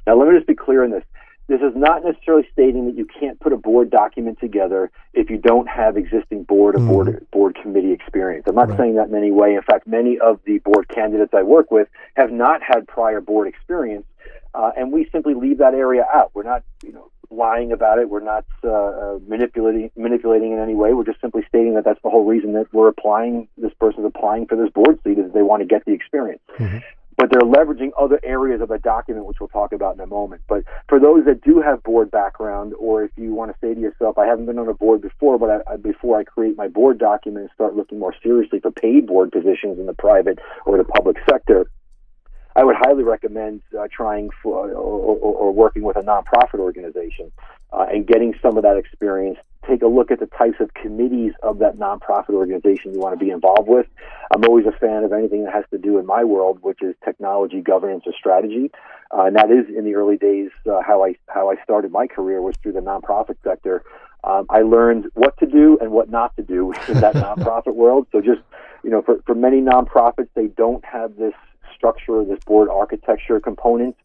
Now, let me just be clear on this. This is not necessarily stating that you can't put a board document together if you don't have existing board or board committee experience. I'm not saying that in any way. In fact, many of the board candidates I work with have not had prior board experience, and we simply leave that area out. We're not, lying about it. We're not manipulating in any way. We're just simply stating that that's the whole reason that this person's applying for this board seat, is they want to get the experience. But they're leveraging other areas of the document, which we'll talk about in a moment. But for those that do have board background, or if you want to say to yourself, I haven't been on a board before, but before I create my board document and start looking more seriously for paid board positions in the private or the public sector, I would highly recommend trying for or working with a nonprofit organization and getting some of that experience. Take a look at the types of committees of that nonprofit organization you want to be involved with. I'm always a fan of anything that has to do in my world, which is technology, governance, or strategy. And that is, in the early days, how I started my career, was through the nonprofit sector. I learned what to do and what not to do in that nonprofit world. So just, for many nonprofits, they don't have this structure or this board architecture component.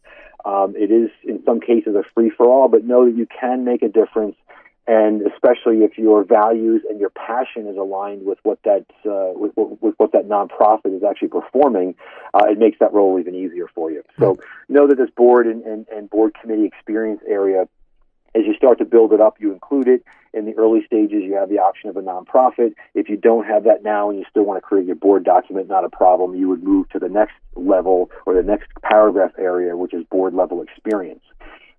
It is, in some cases, a free-for-all, but know that you can make a difference. And especially if your values and your passion is aligned with what that with what that nonprofit is actually performing, it makes that role even easier for you. So know that this board and board committee experience area, as you start to build it up, you include it. In the early stages, you have the option of a nonprofit. If you don't have that now and you still want to create your board document, not a problem. You would move to the next level or the next paragraph area, which is board level experience.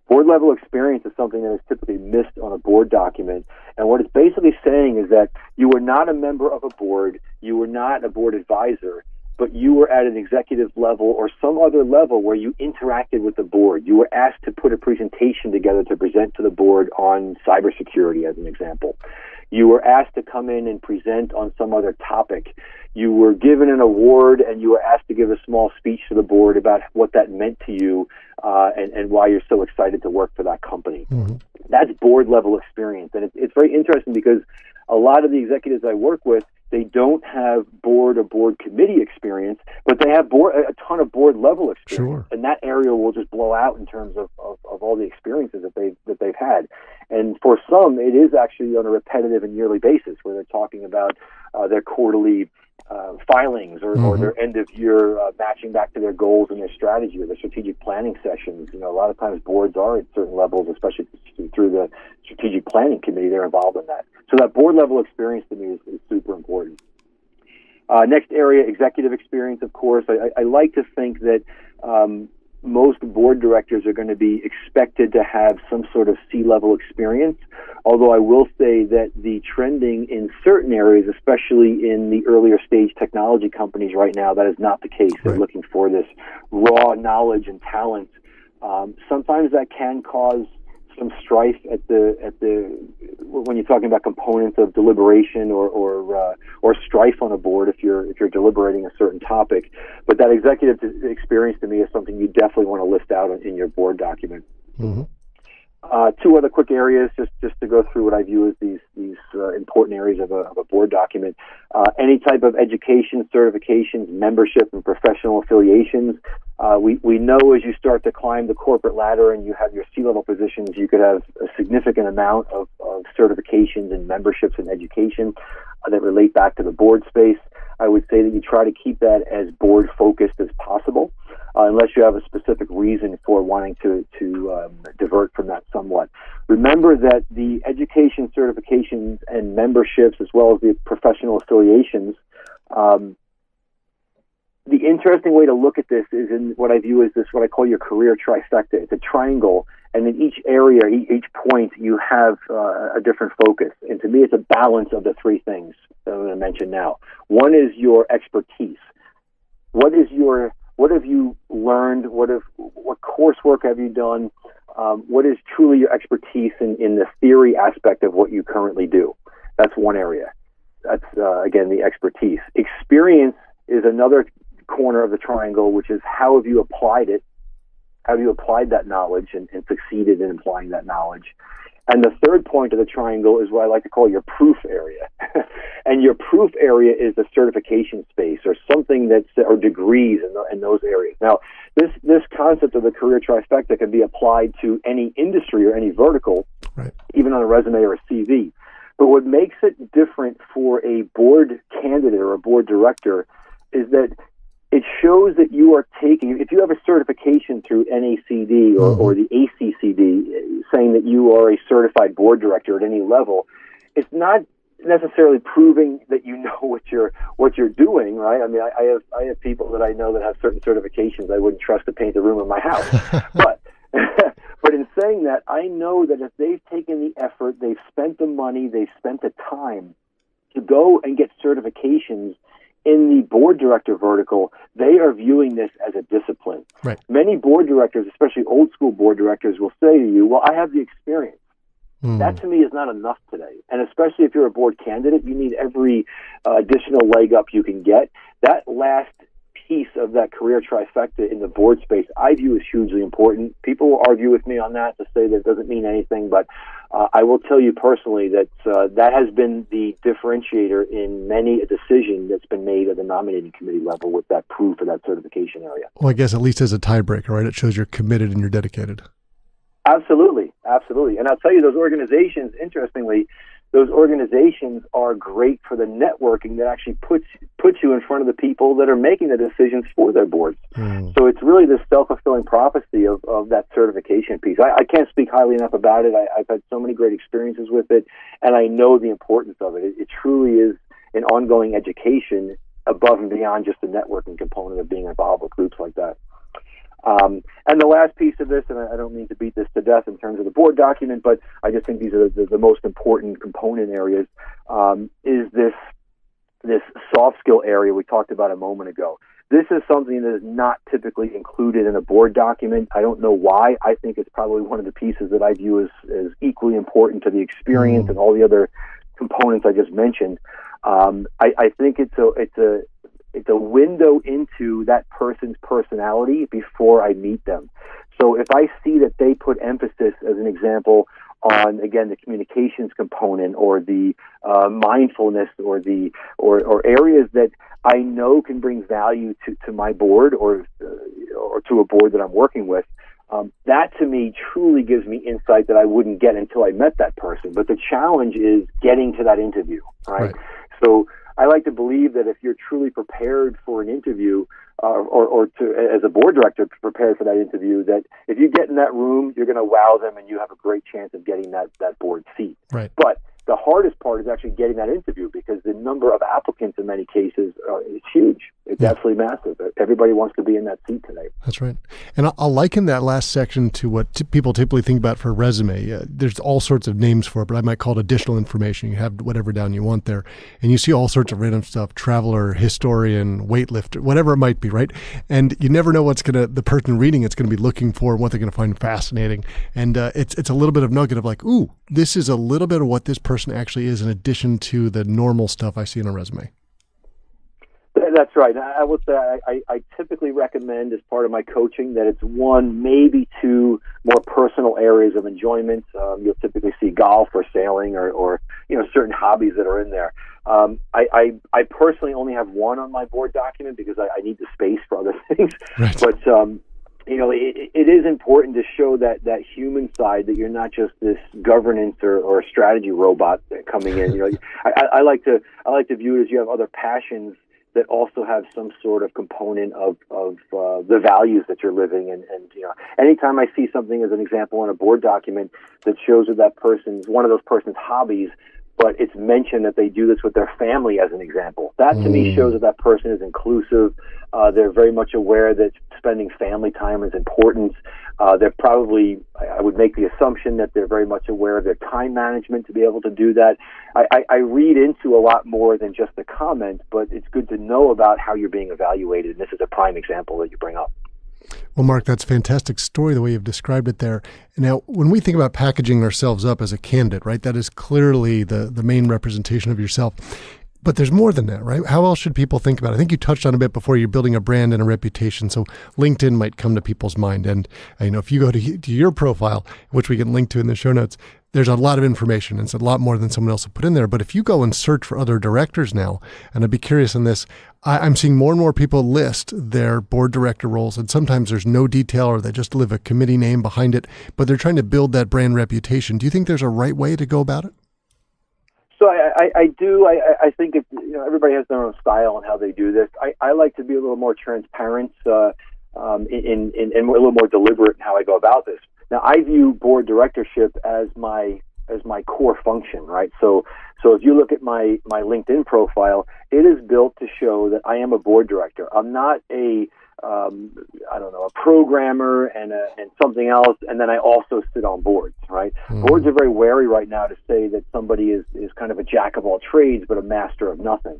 Board level experience is something that is typically missed on a board document. And what it's basically saying is that you were not a member of a board, you were not a board advisor, but you were at an executive level or some other level where you interacted with the board. You were asked to put a presentation together to present to the board on cybersecurity, as an example. You were asked to come in and present on some other topic. You were given an award, and you were asked to give a small speech to the board about what that meant to you and why you're so excited to work for that company. That's board-level experience. And it's very interesting because a lot of the executives I work with, they don't have board or board committee experience, but they have a ton of board level experience. And that area will just blow out in terms of all the experiences that they've had. And for some, it is actually on a repetitive and yearly basis, where they're talking about their quarterly filings or their end of year matching back to their goals and their strategy or their strategic planning sessions. A lot of times boards are at certain levels, especially through the strategic planning committee, they're involved in that. So that board level experience to me is super important. Next area, executive experience, of course. I like to think that most board directors are going to be expected to have some sort of C-level experience, although I will say that the trending in certain areas, especially in the earlier stage technology companies right now, that is not the case. They're looking for this raw knowledge and talent. Sometimes that can cause some strife at the when you're talking about components of deliberation or strife on a board if you're deliberating a certain topic. But that executive experience to me is something you definitely want to list out in your board document. Mm-hmm. Two other quick areas, just to go through what I view as these important areas of a board document. Any type of education, certifications, membership, and professional affiliations. We know as you start to climb the corporate ladder and you have your C-level positions, you could have a significant amount of certifications and memberships and education that relate back to the board space. I would say that you try to keep that as board focused as possible, unless you have a specific reason for wanting to divert from that somewhat. Remember that the education, certifications, and memberships, as well as the professional affiliations, the interesting way to look at this is in what I view as this, what I call your career trifecta. It's a triangle, and in each area, each point, you have a different focus. And to me, it's a balance of the three things that I'm going to mention now. One is your expertise. What have you learned? What coursework have you done? What is truly your expertise in the theory aspect of what you currently do? That's one area. That's, again, the expertise. Experience is another corner of the triangle, which is how have you applied it? Have you applied that knowledge and succeeded in applying that knowledge? And the third point of the triangle is what I like to call your proof area. And your proof area is the certification space or something or degrees in those areas. Now, this concept of the career trifecta can be applied to any industry or any vertical, even on a resume or a CV. But what makes it different for a board candidate or a board director is that it shows that you are taking, if you have a certification through NACD or the ACCD saying that you are a certified board director at any level, it's not necessarily proving that you know what you're doing, right? I mean, I have people that I know that have certain certifications I wouldn't trust to paint the room in my house. But in saying that, I know that if they've taken the effort, they've spent the money, they've spent the time to go and get certifications in the board director vertical, they are viewing this as a discipline. Right. Many board directors, especially old school board directors, will say to you, well, I have the experience. That to me is not enough today. And especially if you're a board candidate, you need every additional leg up you can get. That last piece of that career trifecta in the board space, I view as hugely important. People will argue with me on that to say that it doesn't mean anything, but I will tell you personally that that has been the differentiator in many a decision that's been made at the nominating committee level with that proof of that certification area. Well, I guess at least as a tiebreaker, right? It shows you're committed and you're dedicated. Absolutely. And I'll tell you, those organizations, interestingly, those organizations are great for the networking that actually puts you in front of the people that are making the decisions for their boards. So it's really this self-fulfilling prophecy of that certification piece. I can't speak highly enough about it. I've had so many great experiences with it, and I know the importance of it. It truly is an ongoing education above and beyond just the networking component of being involved with groups like that. And the last piece of this, and I don't mean to beat this to death in terms of the board document, but I just think these are the most important component areas, is this soft skill area we talked about a moment ago. This is something that is not typically included in a board document. I don't know why. I think it's probably one of the pieces that I view as equally important to the experience and all the other components I just mentioned. I think it's a window into that person's personality before I meet them. So if I see that they put emphasis, as an example, on, again, the communications component or the mindfulness or areas that I know can bring value to my board or to a board that I'm working with, that to me truly gives me insight that I wouldn't get until I met that person. But the challenge is getting to that interview, right? So I like to believe that if you're truly prepared for an interview, as a board director prepared for that interview, that if you get in that room, you're going to wow them and you have a great chance of getting that board seat. Right. But the hardest part is actually getting that interview, because the number of applicants in many cases is huge. It's absolutely massive. Everybody wants to be in that seat today. That's right. And I'll liken that last section to what people typically think about for a resume. There's all sorts of names for it, but I might call it additional information. You have whatever down you want there. And you see all sorts of random stuff: traveler, historian, weightlifter, whatever it might be, right? And you never know what's the person reading it's going to be looking for and what they're going to find fascinating. And it's a little bit of nugget of like, ooh, this is a little bit of what this person actually is in addition to the normal stuff I see in a resume. That's right. I would say I typically recommend, as part of my coaching, that it's one, maybe two more personal areas of enjoyment. You'll typically see golf or sailing or certain hobbies that are in there. I personally only have one on my board document because I need the space for other things. Right. But it is important to show that human side, that you're not just this governance or strategy robot coming in. I like to view it as you have other passions that also have some sort of component of the values that you're living. And anytime I see something as an example in a board document that shows that person's one of those person's hobbies, but it's mentioned that they do this with their family as an example, that to me shows that person is inclusive. They're very much aware that spending family time is important. They're probably, I would make the assumption that they're very much aware of their time management to be able to do that. I read into a lot more than just the comment, but it's good to know about how you're being evaluated. And this is a prime example that you bring up. Well, Mark, that's a fantastic story, the way you've described it there. Now, when we think about packaging ourselves up as a candidate, right, that is clearly the main representation of yourself. But there's more than that, right? How else should people think about it? I think you touched on a bit before. You're building a brand and a reputation, so LinkedIn might come to people's mind. And if you go to your profile, which we can link to in the show notes, there's a lot of information. It's a lot more than someone else will put in there. But if you go and search for other directors now, and I'd be curious on this, I'm seeing more and more people list their board director roles, and sometimes there's no detail or they just leave a committee name behind it, but they're trying to build that brand reputation. Do you think there's a right way to go about it? So I do. I think everybody has their own style and how they do this. I like to be a little more transparent and a little more deliberate in how I go about this. Now, I view board directorship as my core function, right? So if you look at my LinkedIn profile, it is built to show that I am a board director. I'm not a programmer and something else, and then I also sit on boards, right? Boards are very wary right now to say that somebody is kind of a jack of all trades but a master of nothing.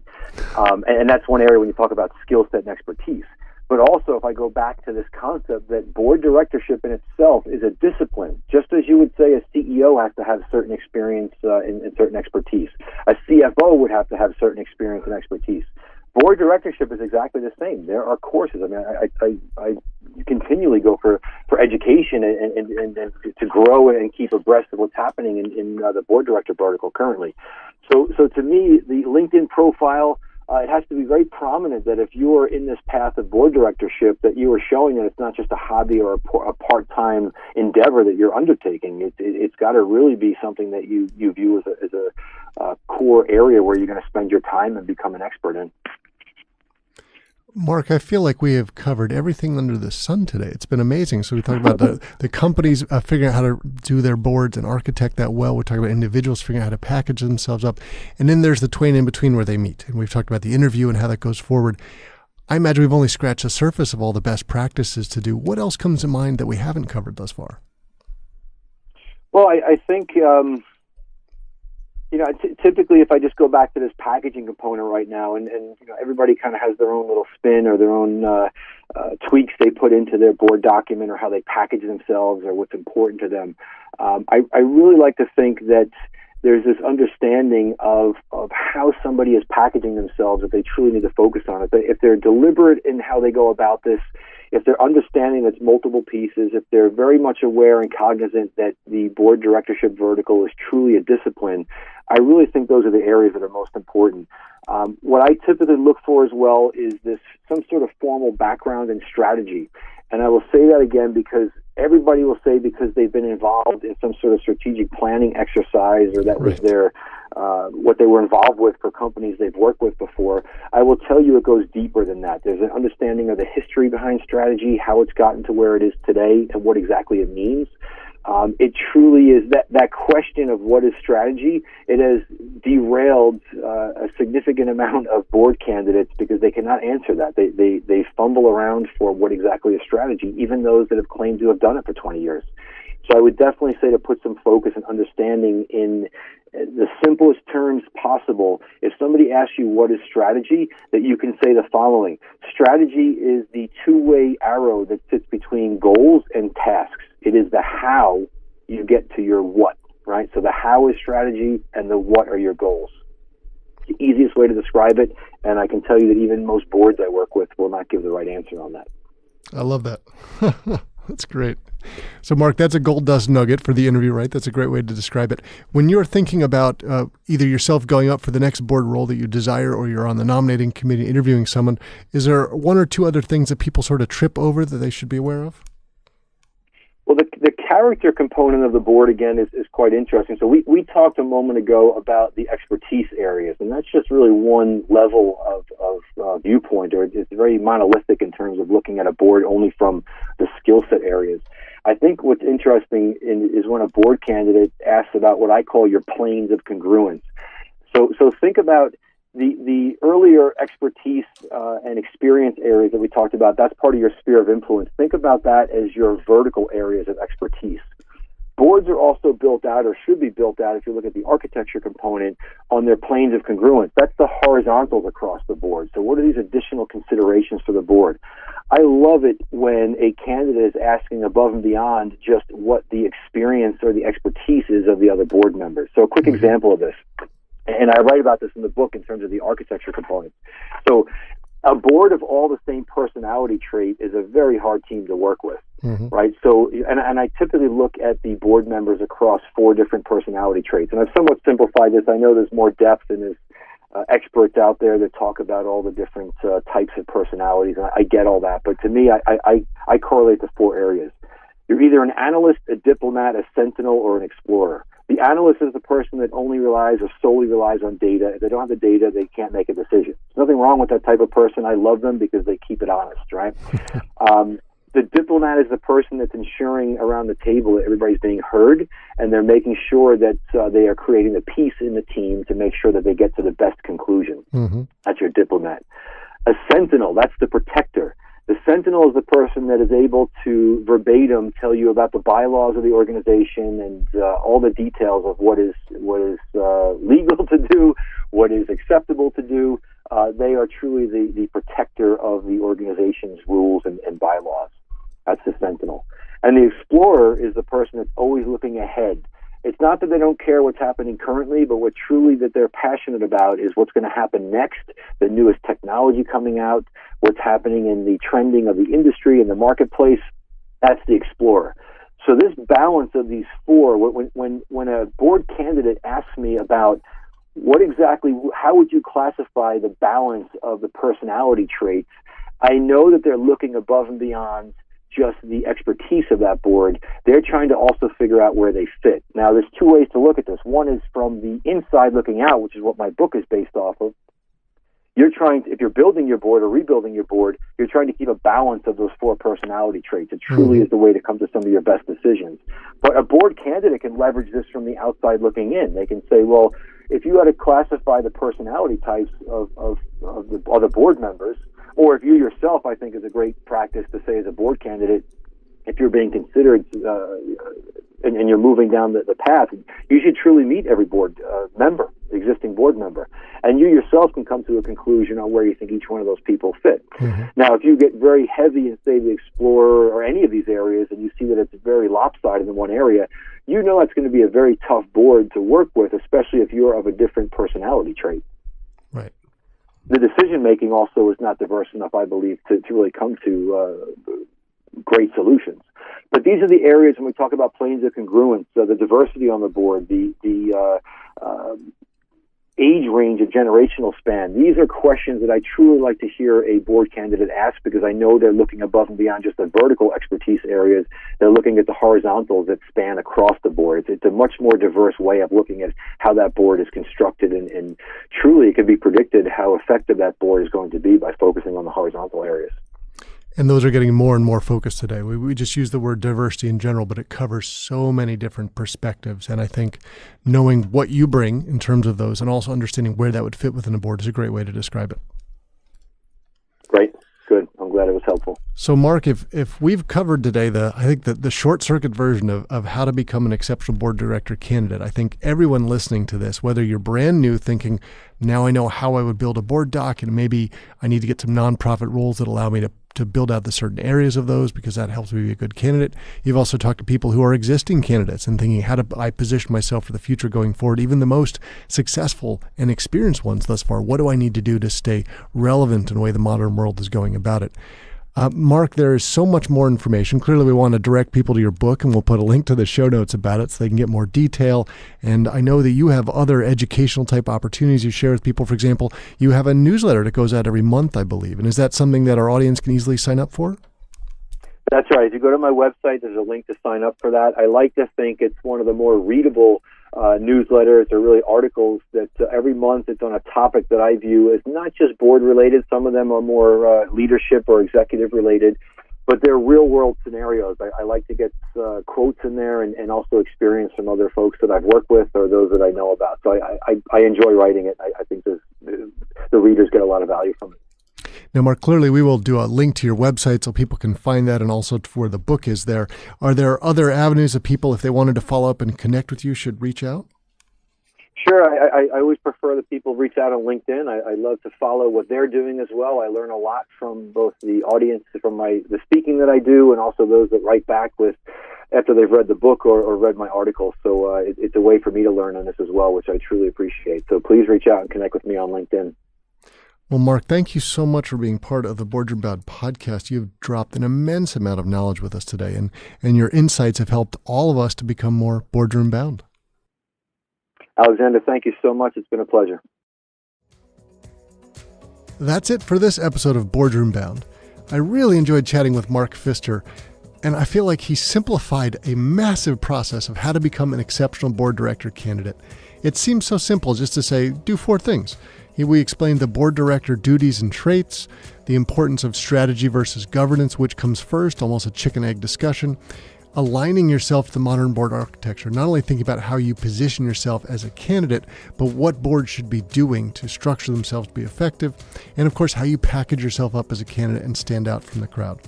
And that's one area when you talk about skill set and expertise. But also, if I go back to this concept that board directorship in itself is a discipline, just as you would say a CEO has to have certain experience and certain expertise. A CFO would have to have certain experience and expertise. Board directorship is exactly the same. There are courses. I mean, I continually go for education and to grow and keep abreast of what's happening in the board director article currently. So to me, the LinkedIn profile, it has to be very prominent that if you are in this path of board directorship, that you are showing that it's not just a hobby or a part-time endeavor that you're undertaking. It's got to really be something that you view as a core area where you're going to spend your time and become an expert in. Mark, I feel like we have covered everything under the sun today. It's been amazing. So we talked about the companies figuring out how to do their boards and architect that well. We talked about individuals figuring out how to package themselves up. And then there's the twain in between where they meet. And we've talked about the interview and how that goes forward. I imagine we've only scratched the surface of all the best practices to do. What else comes to mind that we haven't covered thus far? Well, I think... typically, if I just go back to this packaging component right now, and everybody kind of has their own little spin or their own tweaks they put into their board document or how they package themselves or what's important to them. I really like to think that there's this understanding of how somebody is packaging themselves that they truly need to focus on it. If they're deliberate in how they go about this, if they're understanding it's multiple pieces, if they're very much aware and cognizant that the board directorship vertical is truly a discipline, I really think those are the areas that are most important. What I typically look for as well is some sort of formal background and strategy. And I will say that again because everybody will say because they've been involved in some sort of strategic planning exercise, or that was their what they were involved with for companies they've worked with before. I will tell you it goes deeper than that. There's an understanding of the history behind strategy, how it's gotten to where it is today, and what exactly it means. It truly is that question of what is strategy. It has derailed a significant amount of board candidates because they cannot answer that. They fumble around for what exactly is strategy, even those that have claimed to have done it for 20 years. So I would definitely say to put some focus and understanding in the simplest terms possible. If somebody asks you what is strategy, that you can say the following: strategy is the two-way arrow that sits between goals and tasks. It is the how you get to your what, right? So the how is strategy and the what are your goals. It's the easiest way to describe it, and I can tell you that even most boards I work with will not give the right answer on that. I love that. That's great. So, Mark, that's a gold dust nugget for the interview, right? That's a great way to describe it. When you're thinking about either yourself going up for the next board role that you desire, or you're on the nominating committee interviewing someone, is there one or two other things that people sort of trip over that they should be aware of? Well, the character component of the board, again, is quite interesting. So we talked a moment ago about the expertise areas, and that's just really one level of viewpoint, or it's very monolithic in terms of looking at a board only from the skill set areas. I think what's interesting is when a board candidate asks about what I call your planes of congruence. So think about the earlier expertise and experience areas that we talked about. That's part of your sphere of influence. Think about that as your vertical areas of expertise. Boards are also built out, or should be built out, if you look at the architecture component, on their planes of congruence. That's the horizontals across the board. So what are these additional considerations for the board? I love it when a candidate is asking above and beyond just what the experience or the expertise is of the other board members. So a quick example of this, and I write about this in the book in terms of the architecture component. So a board of all the same personality trait is a very hard team to work with, right? So, and I typically look at the board members across 4 different personality traits. And I've somewhat simplified this. I know there's more depth and there's experts out there that talk about all the different types of personalities, and I get all that. But to me, I correlate the 4 areas. You're either an analyst, a diplomat, a sentinel, or an explorer. The analyst is the person that only relies or solely relies on data. If they don't have the data, they can't make a decision. There's nothing wrong with that type of person. I love them because they keep it honest, right? The diplomat is the person that's ensuring around the table that everybody's being heard, and they're making sure that they are creating the peace in the team to make sure that they get to the best conclusion. That's your diplomat. A sentinel, that's the protector. The sentinel is the person that is able to verbatim tell you about the bylaws of the organization and all the details of what is legal to do, what is acceptable to do. They are truly the protector of the organization's rules and bylaws. That's the sentinel. And the explorer is the person that's always looking ahead. It's not that they don't care what's happening currently, but what truly that they're passionate about is what's going to happen next, the newest technology coming out, what's happening in the trending of the industry and the marketplace. That's the explorer. So this balance of these 4, when a board candidate asks me about what exactly, how would you classify the balance of the personality traits, I know that they're looking above and beyond just the expertise of that board. They're trying to also figure out where they fit. Now, there's 2 ways to look at this. One is from the inside looking out, which is what my book is based off of. If you're building your board or rebuilding your board, you're trying to keep a balance of those 4 personality traits. It truly is the way to come to some of your best decisions. But a board candidate can leverage this from the outside looking in. They can say, well, if you had to classify the personality types of the other board members, or if you yourself, I think is a great practice to say as a board candidate, if you're being considered and you're moving down the path, you should truly meet every board member, existing board member. And you yourself can come to a conclusion on where you think each one of those people fit. Now, if you get very heavy in, say, the explorer or any of these areas, and you see that it's very lopsided in one area, you know it's going to be a very tough board to work with, especially if you're of a different personality trait. Right. The decision-making also is not diverse enough, I believe, to really come to great solutions. But these are the areas when we talk about planes of congruence, the diversity on the board, the age range, a generational span? These are questions that I truly like to hear a board candidate ask, because I know they're looking above and beyond just the vertical expertise areas. They're looking at the horizontals that span across the board. It's a much more diverse way of looking at how that board is constructed, and truly it can be predicted how effective that board is going to be by focusing on the horizontal areas. And those are getting more and more focused today. We just use the word diversity in general, but it covers so many different perspectives. And I think knowing what you bring in terms of those and also understanding where that would fit within a board is a great way to describe it. Great. Good. I'm glad it was helpful. So Mark, if we've covered today the short circuit version of how to become an exceptional board director candidate, I think everyone listening to this, whether you're brand new thinking, now I know how I would build a board doc, and maybe I need to get some nonprofit roles that allow me to build out the certain areas of those because that helps me be a good candidate. You've also talked to people who are existing candidates and thinking, how do I position myself for the future going forward? Even the most successful and experienced ones thus far, what do I need to do to stay relevant in the way the modern world is going about it? Mark, there is so much more information. Clearly, we want to direct people to your book, and we'll put a link to the show notes about it so they can get more detail. And I know that you have other educational type opportunities you share with people. For example, you have a newsletter that goes out every month, I believe. And is that something that our audience can easily sign up for? That's right. If you go to my website, there's a link to sign up for that. I like to think it's one of the more readable newsletters or really articles that every month it's on a topic that I view as not just board related. Some of them are more leadership or executive related, but they're real world scenarios. I like to get quotes in there and also experience from other folks that I've worked with or those that I know about. So I enjoy writing it. I think the readers get a lot of value from it. Now, Mark, clearly we will do a link to your website so people can find that, and also to where the book is there. Are there other avenues that people, if they wanted to follow up and connect with you, should reach out? Sure. I always prefer that people reach out on LinkedIn. I love to follow what they're doing as well. I learn a lot from both the audience, from the speaking that I do, and also those that write back with after they've read the book or read my article. So it's a way for me to learn on this as well, which I truly appreciate. So please reach out and connect with me on LinkedIn. Well, Mark, thank you so much for being part of the Boardroom Bound podcast. You've dropped an immense amount of knowledge with us today, and your insights have helped all of us to become more boardroom bound. Alexander, thank you so much. It's been a pleasure. That's it for this episode of Boardroom Bound. I really enjoyed chatting with Mark Pfister, and I feel like he simplified a massive process of how to become an exceptional board director candidate. It seems so simple just to say, do 4 things. We explained the board director duties and traits, the importance of strategy versus governance, which comes first, almost a chicken-egg discussion, aligning yourself to the modern board architecture, not only thinking about how you position yourself as a candidate, but what boards should be doing to structure themselves to be effective, and of course, how you package yourself up as a candidate and stand out from the crowd.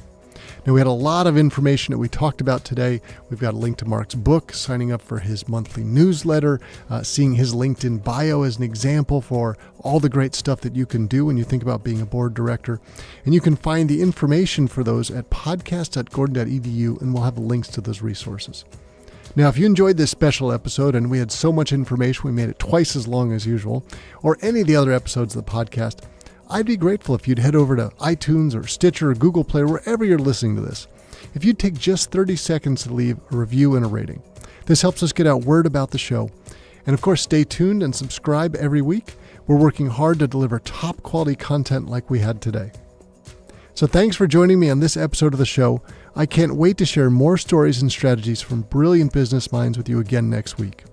Now, we had a lot of information that we talked about today. We've got a link to Mark's book, signing up for his monthly newsletter, seeing his LinkedIn bio as an example for all the great stuff that you can do when you think about being a board director. And you can find the information for those at podcast.gordon.edu, and we'll have links to those resources. Now, if you enjoyed this special episode, and we had so much information, we made it twice as long as usual, or any of the other episodes of the podcast, I'd be grateful if you'd head over to iTunes or Stitcher or Google Play, or wherever you're listening to this. If you'd take just 30 seconds to leave a review and a rating. This helps us get out word about the show. And of course, stay tuned and subscribe every week. We're working hard to deliver top quality content like we had today. So thanks for joining me on this episode of the show. I can't wait to share more stories and strategies from brilliant business minds with you again next week.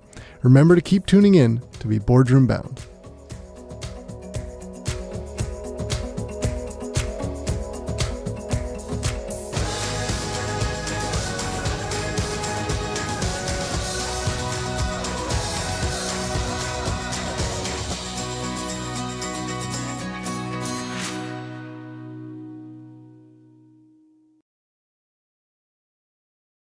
Remember to keep tuning in to be Boardroom Bound.